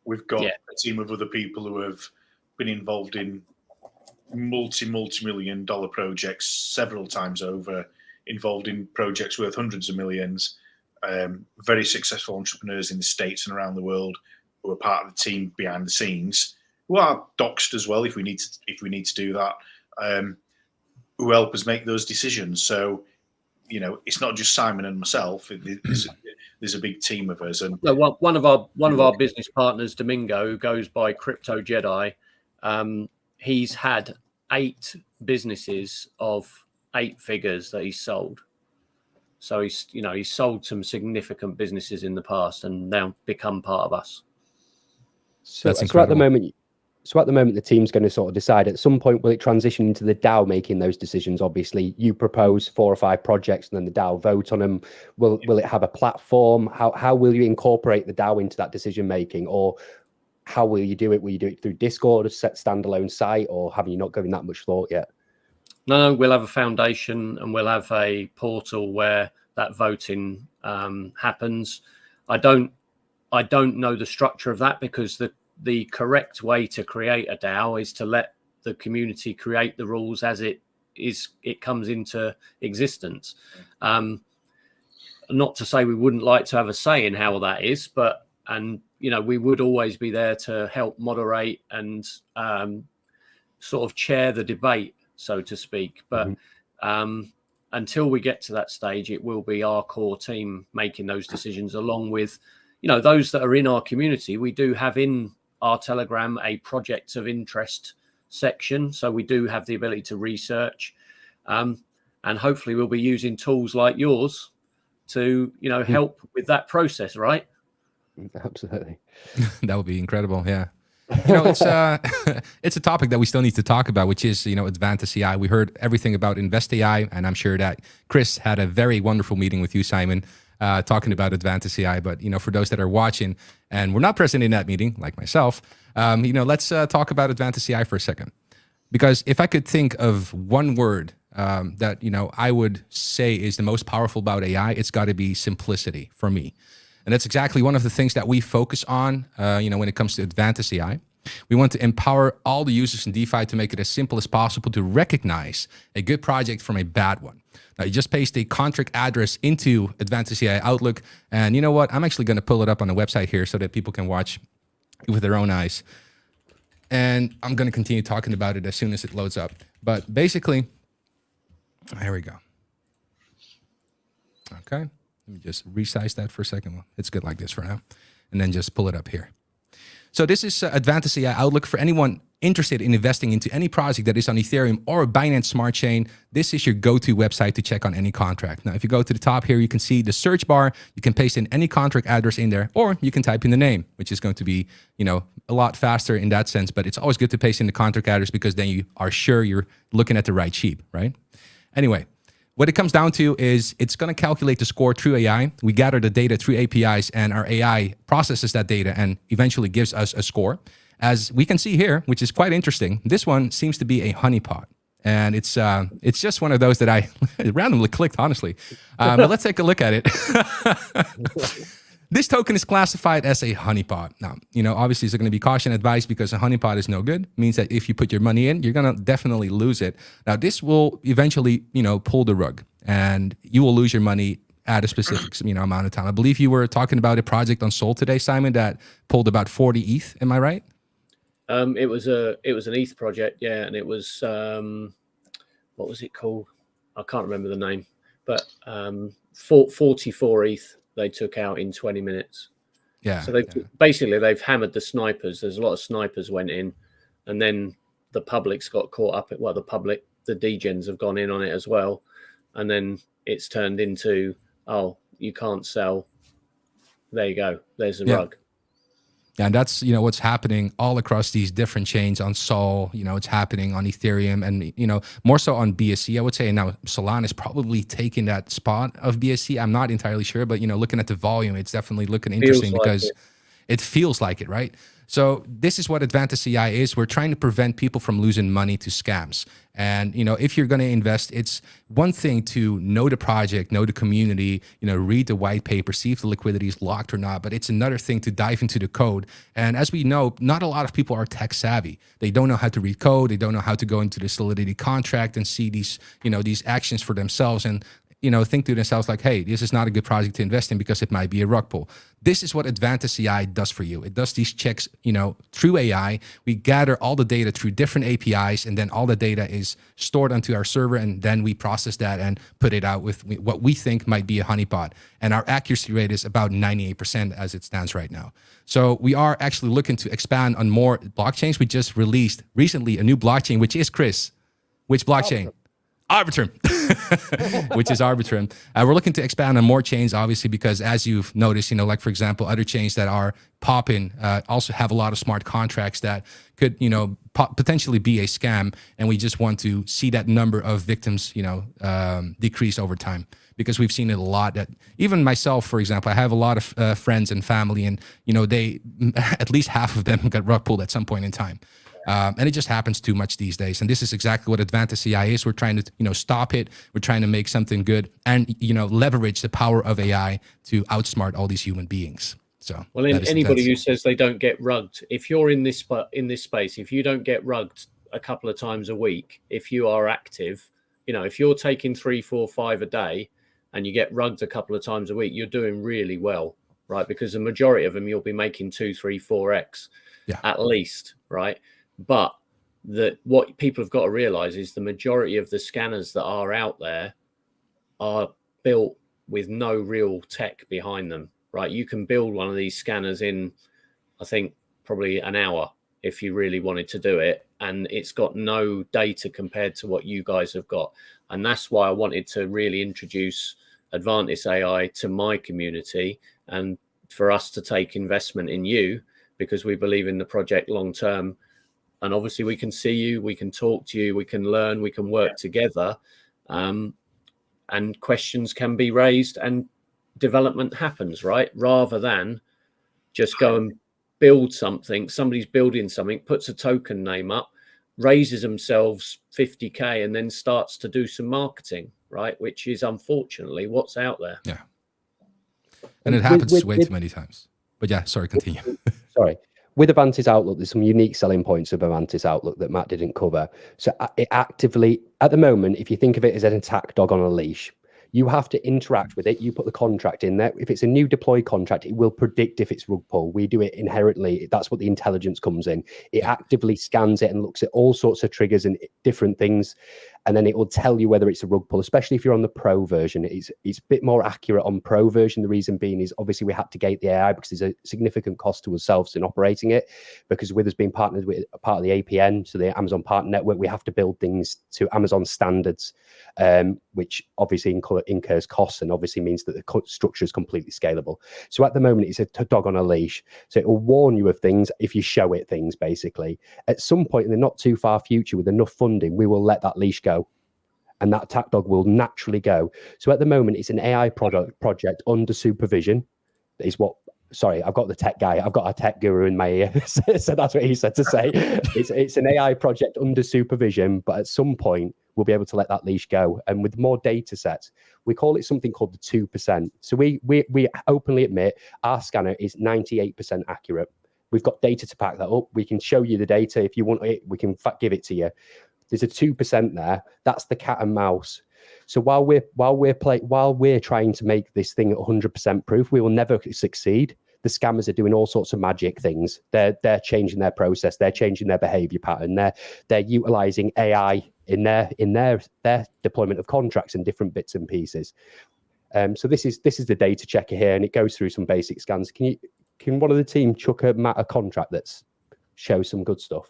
We've got a team of other people who have been involved in multi-million-dollar projects several times over, involved in projects worth hundreds of millions. very successful entrepreneurs in the States and around the world who are part of the team behind the scenes, who are doxed as well if we need to do that, who help us make those decisions. So, it's not just Simon and myself. There's a big team of us. And one of our business partners, Domingo, who goes by Crypto Jedi, he's had 8 businesses of 8 figures that he's sold. So he's sold some significant businesses in the past and now become part of us. So at the moment, the team's going to sort of decide at some point, will it transition into the DAO making those decisions? Obviously, you propose 4 or 5 projects and then the DAO vote on them. Will it have a platform? How will you incorporate the DAO into that decision making? Or how will you do it? Will you do it through Discord, a set standalone site, or have you not given that much thought yet? No, we'll have a foundation and we'll have a portal where that voting happens. I don't know the structure of that, because the correct way to create a DAO is to let the community create the rules as it comes into existence. Not to say we wouldn't like to have a say in how that is, but we would always be there to help moderate and sort of chair the debate, so to speak. But until we get to that stage, it will be our core team making those decisions, along with those that are in our community. We do have in our Telegram a projects of interest section, so we do have the ability to research, and hopefully we'll be using tools like yours to help with that process, right? Absolutely. That would be incredible. Yeah. It's it's a topic that we still need to talk about, which is AdvantisAI. We heard everything about InvestAI, and I'm sure that Chris had a very wonderful meeting with you, Simon, talking about AdvantisAI. But for those that are watching and we're not present in that meeting, like myself, let's talk about AdvantisAI for a second. Because if I could think of one word that I would say is the most powerful about AI, it's got to be simplicity for me. And that's exactly one of the things that we focus on, when it comes to AdvantisAI. We want to empower all the users in DeFi to make it as simple as possible to recognize a good project from a bad one. Now, you just paste a contract address into AdvantisAI Outlook. And you know what? I'm actually going to pull it up on the website here so that people can watch with their own eyes. And I'm going to continue talking about it as soon as it loads up. But basically, here we go. Okay. Let me just resize that for a second. Well, it's good like this for now. And then just pull it up here. So this is AdvantisAI Outlook for anyone interested in investing into any project that is on Ethereum or a Binance Smart Chain. This is your go-to website to check on any contract. Now, if you go to the top here, you can see the search bar. You can paste in any contract address in there, or you can type in the name, which is going to be, a lot faster in that sense. But it's always good to paste in the contract address, because then you are sure you're looking at the right sheet, right? Anyway, what it comes down to is it's going to calculate the score through AI. We gather the data through APIs, and our AI processes that data and eventually gives us a score. As we can see here, which is quite interesting, this one seems to be a honeypot. And it's just one of those that I randomly clicked, honestly. But let's take a look at it. This token is classified as a honeypot. Now, obviously, there's going to be caution advised, because a honeypot is no good. It means that if you put your money in, you're going to definitely lose it. Now, this will eventually, pull the rug, and you will lose your money at a specific, amount of time. I believe you were talking about a project on Sol today, Simon, that pulled about 40 ETH. Am I right? It was an ETH project, yeah, and it was what was it called? I can't remember the name, but 44 ETH. They took out in 20 minutes. Yeah. So they've hammered the snipers. There's a lot of snipers went in, and then the public's got caught up. The degens have gone in on it as well. And then it's turned into, you can't sell. There you go. There's the rug. And that's, what's happening all across these different chains on Sol. It's happening on Ethereum and, more so on BSC, I would say. And now Solana is probably taking that spot of BSC. I'm not entirely sure, but, looking at the volume, it's definitely looking interesting because it feels like it, right? So this is what AdvantisAI is. We're trying to prevent people from losing money to scams. And, if you're going to invest, it's one thing to know the project, know the community, read the white paper, see if the liquidity is locked or not. But it's another thing to dive into the code. And as we know, not a lot of people are tech savvy. They don't know how to read code. They don't know how to go into the Solidity contract and see these, these actions for themselves. And think to themselves like, hey, this is not a good project to invest in because it might be a rug pull. This is what AdvantisAI does for you. It does these checks, through AI. We gather all the data through different APIs, and then all the data is stored onto our server, and then we process that and put it out with what we think might be a honeypot. And our accuracy rate is about 98% as it stands right now. So we are actually looking to expand on more blockchains. We just released recently a new blockchain, which is, Chris, which blockchain? Arbitrum, which is Arbitrum. We're looking to expand on more chains, obviously, because as you've noticed, like, for example, other chains that are popping also have a lot of smart contracts that could, potentially be a scam. And we just want to see that number of victims, decrease over time, because we've seen it a lot. That even myself, for example, I have a lot of friends and family, and, they, at least half of them got rug pulled at some point in time. And it just happens too much these days. And this is exactly what AdvantisAI is. We're trying to, stop it. We're trying to make something good and, leverage the power of AI to outsmart all these human beings. So, well, anybody who says they don't get rugged, if you're in this space, if you don't get rugged a couple of times a week, if you are active, if you're taking 3, 4, 5 a day and you get rugged a couple of times a week, you're doing really well, right? Because the majority of them, you'll be making 2, 3, 4x at least, right? But what people have got to realize is the majority of the scanners that are out there are built with no real tech behind them, right? You can build one of these scanners in, I think, probably an hour if you really wanted to do it. And it's got no data compared to what you guys have got. And that's why I wanted to really introduce AdvantisAI to my community and for us to take investment in you, because we believe in the project long term. And obviously we can see you, we can talk to you, we can learn, we can work together, and questions can be raised and development happens, right? Rather than just go and build something. Somebody's building something, puts a token name up, raises themselves 50K and then starts to do some marketing, right? Which is unfortunately what's out there. Yeah. And it happens way too many times. But yeah, sorry, continue. Sorry. With Avantis Outlook, there's some unique selling points of Avantis Outlook that Matt didn't cover. So it actively, at the moment, if you think of it as an attack dog on a leash, you have to interact with it. You put the contract in there. If it's a new deployed contract, it will predict if it's rug pull. We do it inherently. That's what the intelligence comes in. It actively scans it and looks at all sorts of triggers and different things. And then it will tell you whether it's a rug pull, especially if you're on the pro version. It's a bit more accurate on pro version. The reason being is obviously we had to gate the AI because there's a significant cost to ourselves in operating it, because with us being partnered with part of the APN, so the Amazon Partner Network, we have to build things to Amazon standards, which obviously incurs costs and obviously means that the structure is completely scalable. So at the moment, it's a dog on a leash. So it will warn you of things if you show it things, basically. At some point in the not too far future, with enough funding, we will let that leash go. And that attack dog will naturally go. So at the moment, it's an AI project under supervision. Is what? Sorry, I've got the tech guy. I've got a tech guru in my ear, so that's what he said to say. It's an AI project under supervision, but at some point we'll be able to let that leash go. And with more data sets, we call it something called the 2%. So we openly admit our scanner is 98% accurate. We've got data to back that up. We can show you the data if you want it. We can give it to you. There's a 2% there. That's the cat and mouse. So while we're trying to make this thing 100% proof, we will never succeed. The scammers are doing all sorts of magic things. They're changing their process. They're changing their behavior pattern. They're utilizing AI in their deployment of contracts and different bits and pieces. So this is the data checker here, and it goes through some basic scans. Can one of the team chuck Matt a contract that shows some good stuff?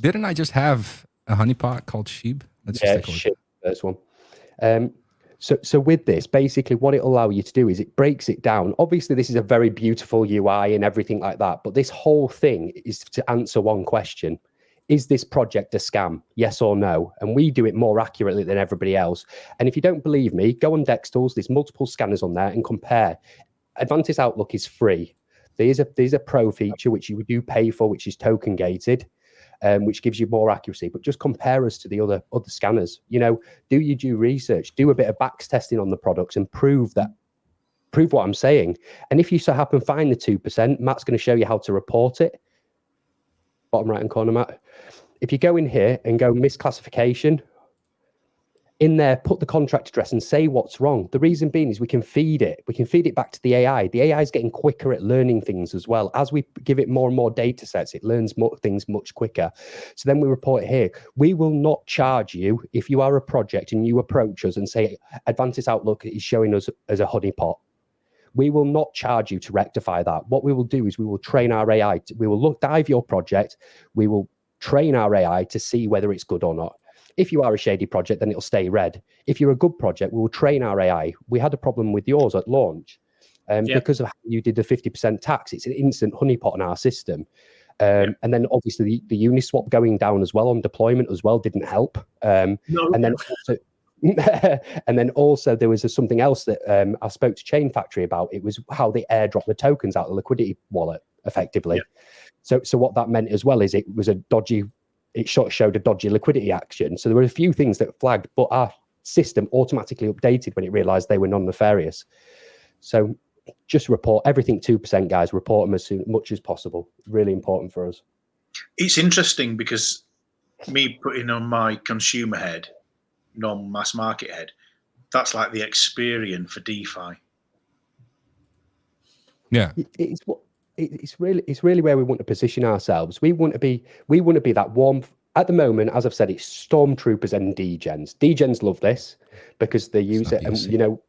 Didn't I just have a honeypot called Sheeb? Let's just take a look. Sheeb, first one. So with this, basically what it'll allow you to do is it breaks it down. Obviously, this is a very beautiful UI and everything like that, but this whole thing is to answer one question. Is this project a scam? Yes or no? And we do it more accurately than everybody else. And if you don't believe me, go on DexTools. There's multiple scanners on there and compare. Advantis Outlook is free. There's a pro feature, which you do pay for, which is token gated. Which gives you more accuracy, but just compare us to the other scanners. Do your due research, do a bit of backs testing on the products and prove what I'm saying. And if you so happen find the 2%, Matt's going to show you how to report it. Bottom right hand corner, Matt. If you go in here and go misclassification, in there, put the contract address and say what's wrong. The reason being is we can feed it. We can feed it back to the AI. The AI is getting quicker at learning things as well. As we give it more and more data sets, it learns more things much quicker. So then we report it here. We will not charge you if you are a project and you approach us and say, Advantis Outlook is showing us as a honeypot. We will not charge you to rectify that. What we will do is we will train our AI. We will dive your project. We will train our AI to see whether it's good or not. If you are a shady project, then it'll stay red. If you're a good project, we will train our AI. We had a problem with yours at launch because of how you did the 50% tax. It's an instant honeypot in our system. And then obviously the Uniswap going down as well on deployment as well didn't help. And then also there was something else that I spoke to Chain Factory about. It was how they airdrop the tokens out of the liquidity wallet effectively. So what that meant as well is it was a dodgy. It showed a dodgy liquidity action. So there were a few things that flagged, but our system automatically updated when it realized they were non-nefarious. So just report everything 2%, guys. Report them as much as possible. Really important for us. It's interesting because me putting on my consumer head, non-mass market head, that's like the Experian for DeFi. Yeah. It's really where we want to position ourselves. We want to be that warm. At the moment, as I've said, it's stormtroopers and degens. Degens love this because they use it, and you know,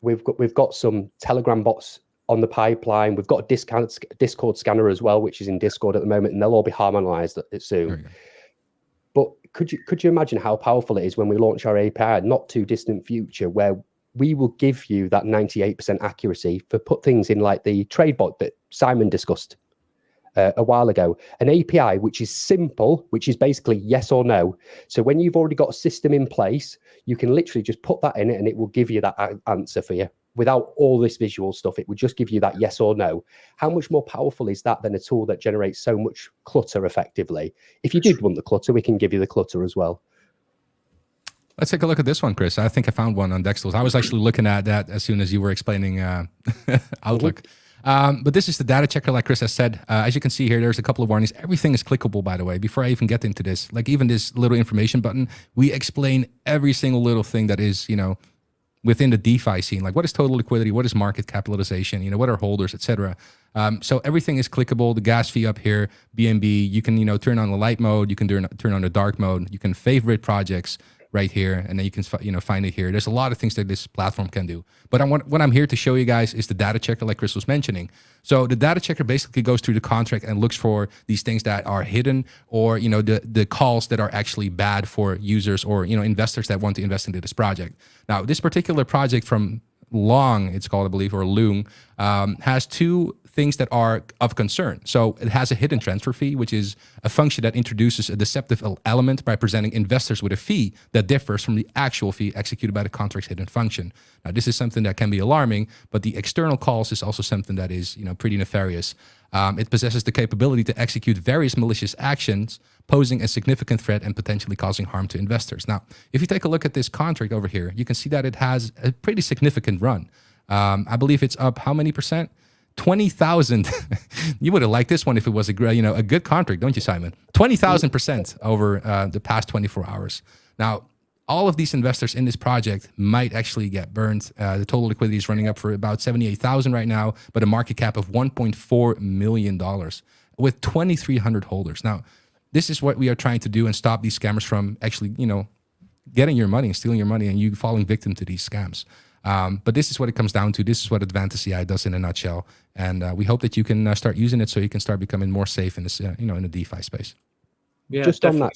we've got some Telegram bots on the pipeline. We've got a Discord scanner as well, which is in Discord at the moment, and they'll all be harmonized soon. But could you imagine how powerful it is when we launch our API, not too distant future, where we will give you that 98% accuracy for put things in like the trade bot that Simon discussed a while ago, an API which is simple, which is basically yes or no. So when you've already got a system in place, you can literally just put that in it and it will give you that answer for you without all this visual stuff. It would just give you that yes or no. How much more powerful is that than a tool that generates so much clutter effectively? If you did want the clutter, we can give you the clutter as well. Let's take a look at this one, Chris. I think I found one on Dextools. I was actually looking at that as soon as you were explaining Outlook. But this is the data checker, like Chris has said. As you can see here, there's a couple of warnings. Everything is clickable, by the way. Before I even get into this, like even this little information button, we explain every single little thing that is, you know, within the DeFi scene. Like what is total liquidity? What is market capitalization? You know, what are holders, etc. So everything is clickable. The gas fee up here, BNB. You can, you know, turn on the light mode. You can turn on the dark mode. You can favorite projects right here, and then you can find it here. There's a lot of things that this platform can do. But what I'm here to show you guys is the data checker, like Chris was mentioning. So the data checker basically goes through the contract and looks for these things that are hidden, or you know the calls that are actually bad for users or you know investors that want to invest into this project. Now this particular project from Long, it's called, I believe, or Loong, has two things that are of concern. So it has a hidden transfer fee, which is a function that introduces a deceptive element by presenting investors with a fee that differs from the actual fee executed by the contract's hidden function. Now, this is something that can be alarming, but the external calls is also something that is, you know, pretty nefarious. It possesses the capability to execute various malicious actions, posing a significant threat and potentially causing harm to investors. Now, if you take a look at this contract over here, you can see that it has a pretty significant run. I believe it's up how many percent? 20,000. You would have liked this one if it was a good contract, don't you, Simon? 20,000% over the past 24 hours. Now, all of these investors in this project might actually get burned. The total liquidity is running up for about 78,000 right now, but a market cap of $1.4 million with 2,300 holders. Now, this is what we are trying to do and stop these scammers from actually, you know, getting your money and stealing your money and you falling victim to these scams. But this is what it comes down to. This is what AdvantisAI does in a nutshell. And we hope that you can start using it so you can start becoming more safe in this, in the DeFi space. Yeah, just on that,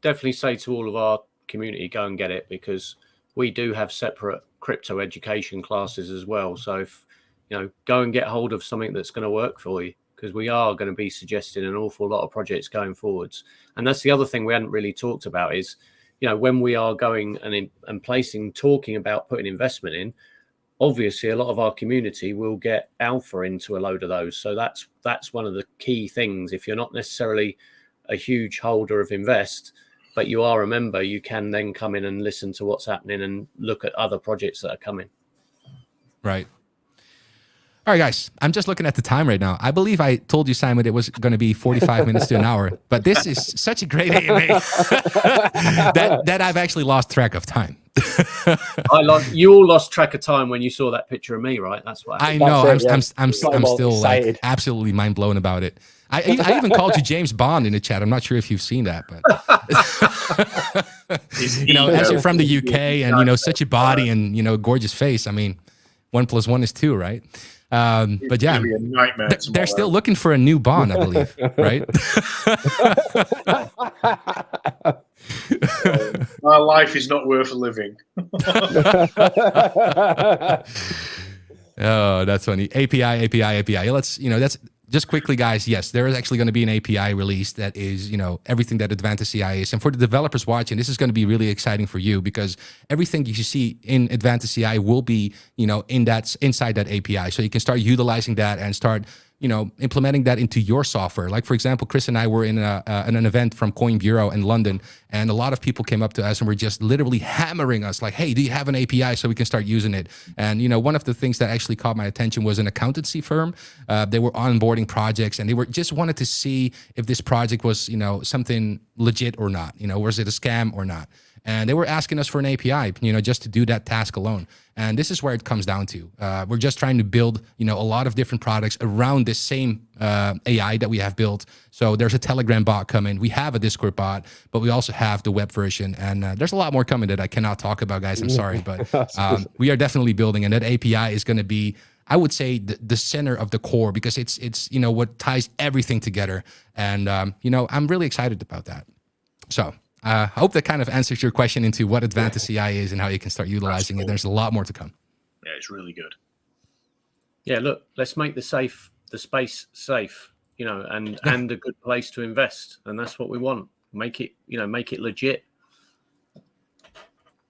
definitely say to all of our community, go and get it, because we do have separate crypto education classes as well. So, if, you know, go and get hold of something that's going to work for you, because we are going to be suggesting an awful lot of projects going forwards. And that's the other thing we hadn't really talked about is, you know, when we are going and talking about putting investment in, obviously a lot of our community will get alpha into a load of those. So that's one of the key things. If you're not necessarily a huge holder of Invest, but you are a member, you can then come in and listen to what's happening and look at other projects that are coming. Right. All right, guys, I'm just looking at the time right now. I believe I told you, Simon, it was going to be 45 minutes to an hour, but this is such a great AMA that I've actually lost track of time. You all lost track of time when you saw that picture of me, right? That's what I happened. know. That's it, yeah. I'm still like excited. absolutely mind blown about it. I even called you James Bond in the chat. I'm not sure if you've seen that, but as you're from the UK and such a body and gorgeous face. I mean, 1 + 1 is 2, right? But yeah, Really a nightmare they're still looking for a new Bond, I believe, right? My life is not worth living. Oh, that's funny. API. Let's, that's just quickly, guys. Yes, there is actually going to be an API release that is, everything that AdvantisAI is. And for the developers watching, this is going to be really exciting for you because everything you see in AdvantisAI will be, inside that API. So you can start utilizing that and start, implementing that into your software. Like, for example, Chris and I were in an event from Coin Bureau in London, and a lot of people came up to us and were just literally hammering us like, hey, do you have an API so we can start using it? And, one of the things that actually caught my attention was an accountancy firm. They were onboarding projects, and they were just wanted to see if this project was, something legit or not. Was it a scam or not? And they were asking us for an API, just to do that task alone. And this is where it comes down to. We're just trying to build, a lot of different products around this same AI that we have built. So there's a Telegram bot coming. We have a Discord bot, but we also have the web version. And there's a lot more coming that I cannot talk about, guys. I'm sorry, but we are definitely building. And that API is going to be, I would say, the center of the core because it's what ties everything together. And, I'm really excited about that. So I hope that kind of answers your question into what AdvantisAI is and how you can start utilizing it. There's a lot more to come. Yeah, it's really good. Yeah, look, let's make the space safe, and a good place to invest, and that's what we want. Make it legit.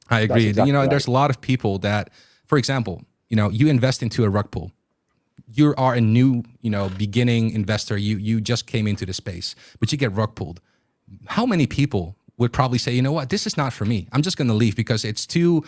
I agree. Exactly right. There's a lot of people that, for example, you invest into a rug pool. You are a new, beginning investor. You just came into the space, but you get rug pulled. How many people would probably say, you know what, this is not for me. I'm just going to leave because it's too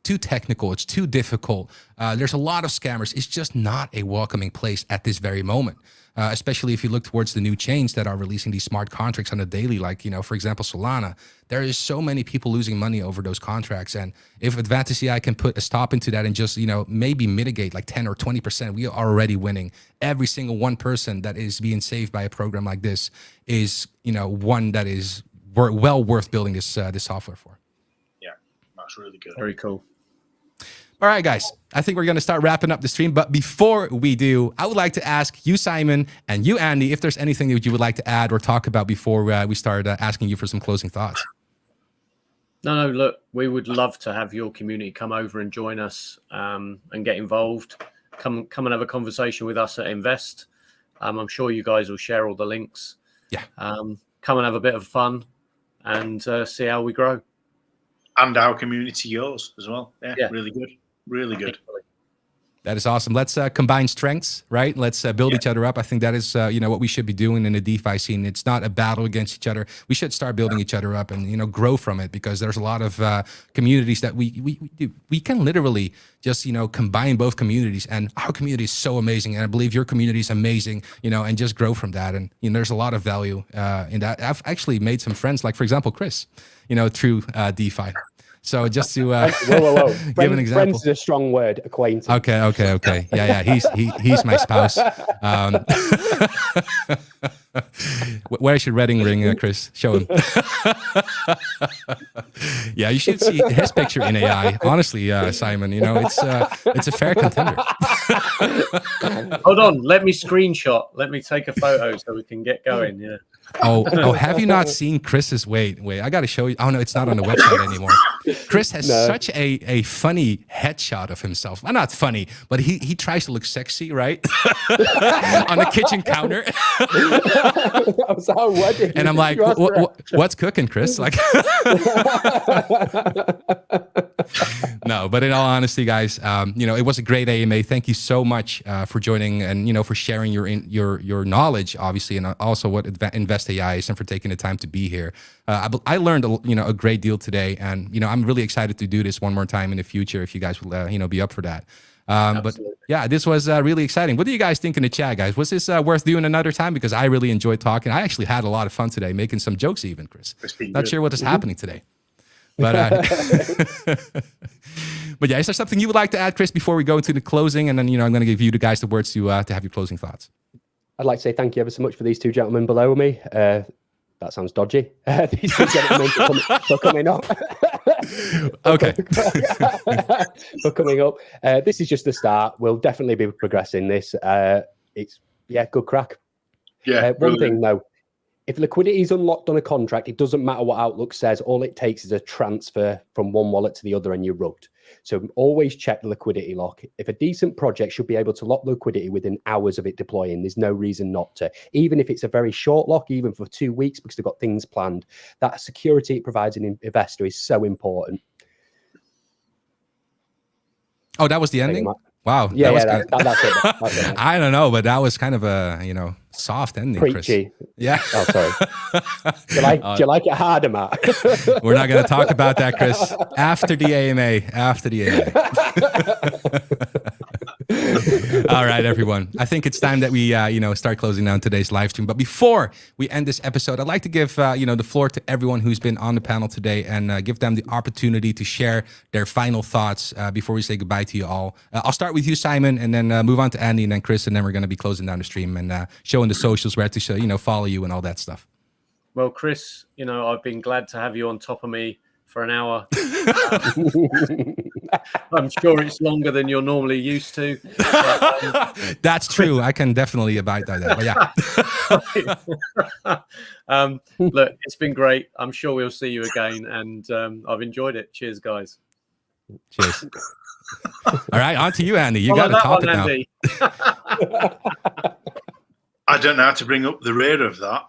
technical. It's too difficult. There's a lot of scammers. It's just not a welcoming place at this very moment, especially if you look towards the new chains that are releasing these smart contracts on a daily, like, for example, Solana. There is so many people losing money over those contracts. And if AdvantisAI can put a stop into that and just, maybe mitigate like 10 or 20%, we are already winning. Every single one person that is being saved by a program like this is, one that is well worth building this software for. Yeah, that's really good. Very cool. All right, guys, I think we're going to start wrapping up the stream. But before we do, I would like to ask you, Simon, and you, Andy, if there's anything that you would like to add or talk about before we start asking you for some closing thoughts. No, look, we would love to have your community come over and join us and get involved. Come and have a conversation with us at Invest. I'm sure you guys will share all the links. Yeah. Come and have a bit of fun and see how we grow. And our community yours as well. Yeah. Really good. Really good. That is awesome. Let's combine strengths, right? Let's build each other up. I think that is, what we should be doing in the DeFi scene. It's not a battle against each other. We should start building each other up and, grow from it because there's a lot of communities that we can literally just, combine both communities. And our community is so amazing. And I believe your community is amazing, and just grow from that. And, there's a lot of value in that. I've actually made some friends, like, for example, Chris, through DeFi. So just to whoa. give an example. Friends is a strong word. Acquaintance. Okay. Yeah. He's my spouse. Where's your wedding ring, Chris? Show him. Yeah, you should see his picture in AI. Honestly, Simon, it's a fair contender. Hold on, let me screenshot. Let me take a photo so we can get going. Yeah. Oh, have you not seen Chris's? Wait, I got to show you. Oh no, it's not on the website anymore. Chris has such a funny headshot of himself. Well, not funny, but he tries to look sexy, right? On the kitchen counter. That was our wedding. And I'm like, what's cooking, Chris? Like, no, but in all honesty, guys, it was a great AMA. Thank you so much for joining and, for sharing your knowledge, obviously, and also what AdvantisAI is and for taking the time to be here. I learned, a great deal today, and, I'm really excited to do this one more time in the future if you guys will, be up for that. But Absolutely. yeah, this was really exciting. What do you guys think in the chat, guys? Was this worth doing another time? Because I really enjoyed talking. I actually had a lot of fun today, making some jokes even, Chris. It's been Not good. sure what is happening today. But but yeah, is there something you would like to add, Chris, before we go into the closing? And then, I'm going to give you the guys the words to have your closing thoughts. I'd like to say thank you ever so much for these two gentlemen below me. That sounds dodgy. These two gentlemen for coming up. Okay. For coming up. This is just the start. We'll definitely be progressing this. It's good crack. Yeah. One thing though, if liquidity is unlocked on a contract, it doesn't matter what Outlook says. All it takes is a transfer from one wallet to the other and you're rugged. So always check the liquidity lock. If a decent project should be able to lock liquidity within hours of it deploying, there's no reason not to. Even if it's a very short lock, even for 2 weeks, because they've got things planned, that security it provides an investor is so important. Oh, that was the ending? Wow. Yeah, that's it. That's it. I don't know, but that was kind of a, soft ending, preachy. Chris. Yeah. Oh, sorry. Do you like it harder, Matt? We're not going to talk about that, Chris. After the AMA. All right, everyone. I think it's time that we, start closing down today's live stream. But before we end this episode, I'd like to give, the floor to everyone who's been on the panel today and give them the opportunity to share their final thoughts before we say goodbye to you all. I'll start with you, Simon, and then move on to Andy and then Chris, and then we're going to be closing down the stream and showing the socials where to show, follow you and all that stuff. Well, Chris, I've been glad to have you on top of me for an hour. I'm sure it's longer than you're normally used to. But, that's true. I can definitely abide by that. But yeah. Look, it's been great. I'm sure we'll see you again, and I've enjoyed it. Cheers, guys. Cheers. All right, on to you, Andy. You got to top it now. I don't know how to bring up the rear of that.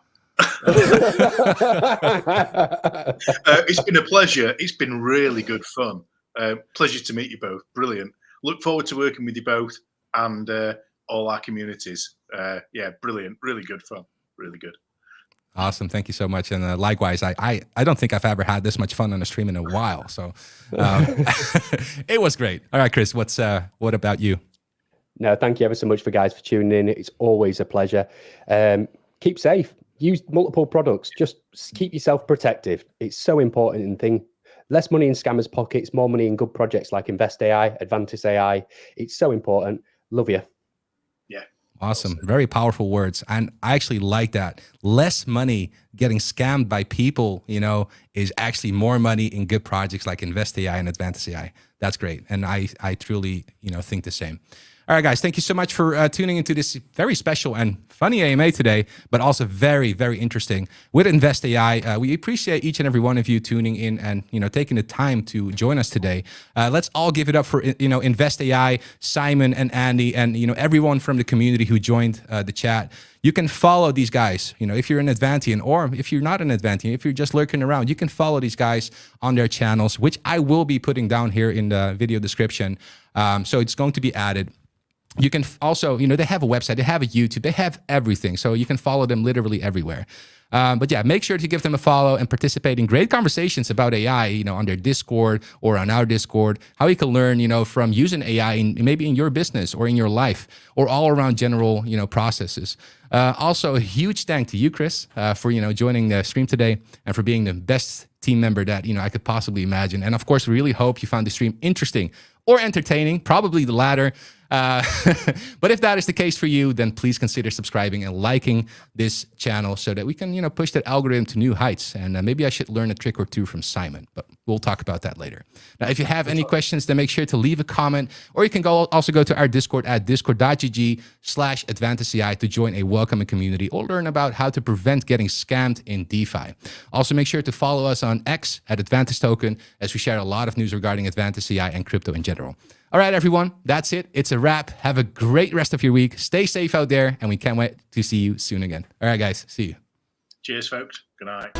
It's been a pleasure. It's been really good fun. Pleasure to meet you both. Brilliant. Look forward to working with you both and all our communities. Brilliant. Really good fun. Really good. Awesome. Thank you so much. And likewise, I don't think I've ever had this much fun on a stream in a while. So it was great. All right, Chris, what about you? No, thank you ever so much for tuning in. It's always a pleasure. Keep safe. Use multiple products. Just keep yourself protective. It's so important in thing. Less money in scammers' pockets, more money in good projects like AdvantisAI, AdvantisAI. It's so important. Love you. Yeah. Awesome. Very powerful words. And I actually like that. Less money getting scammed by people, is actually more money in good projects like InvestAI and AdvantisAI. That's great. And I truly, think the same. All right, guys, thank you so much for tuning into this very special and funny AMA today, but also very, very interesting with InvestAI. We appreciate each and every one of you tuning in and, taking the time to join us today. Let's all give it up for, InvestAI, Simon and Andy, and, everyone from the community who joined the chat. You can follow these guys, if you're an Advantian, or if you're not an Advantian, if you're just lurking around, you can follow these guys on their channels, which I will be putting down here in the video description. So it's going to be added. You can also, they have a website, they have a YouTube, they have everything. So you can follow them literally everywhere. But yeah, make sure to give them a follow and participate in great conversations about AI, on their Discord or on our Discord, how you can learn, from using AI maybe in your business or in your life or all around general, processes. Also, a huge thank to you, Chris, for, joining the stream today and for being the best team member that, I could possibly imagine. And of course, we really hope you found the stream interesting or entertaining, probably the latter. But if that is the case for you, then please consider subscribing and liking this channel so that we can, push that algorithm to new heights. And maybe I should learn a trick or two from Simon, but we'll talk about that later. Now, if you have any questions, then make sure to leave a comment, or you can also go to our Discord at discord.gg/AdvantisAI to join a welcoming community or learn about how to prevent getting scammed in DeFi. Also, make sure to follow us on X at AdvantisToken, as we share a lot of news regarding AdvantisAI and crypto in general. All right, everyone, that's it. It's a wrap. Have a great rest of your week. Stay safe out there, and we can't wait to see you soon again. All right, guys, see you. Cheers, folks. Good night.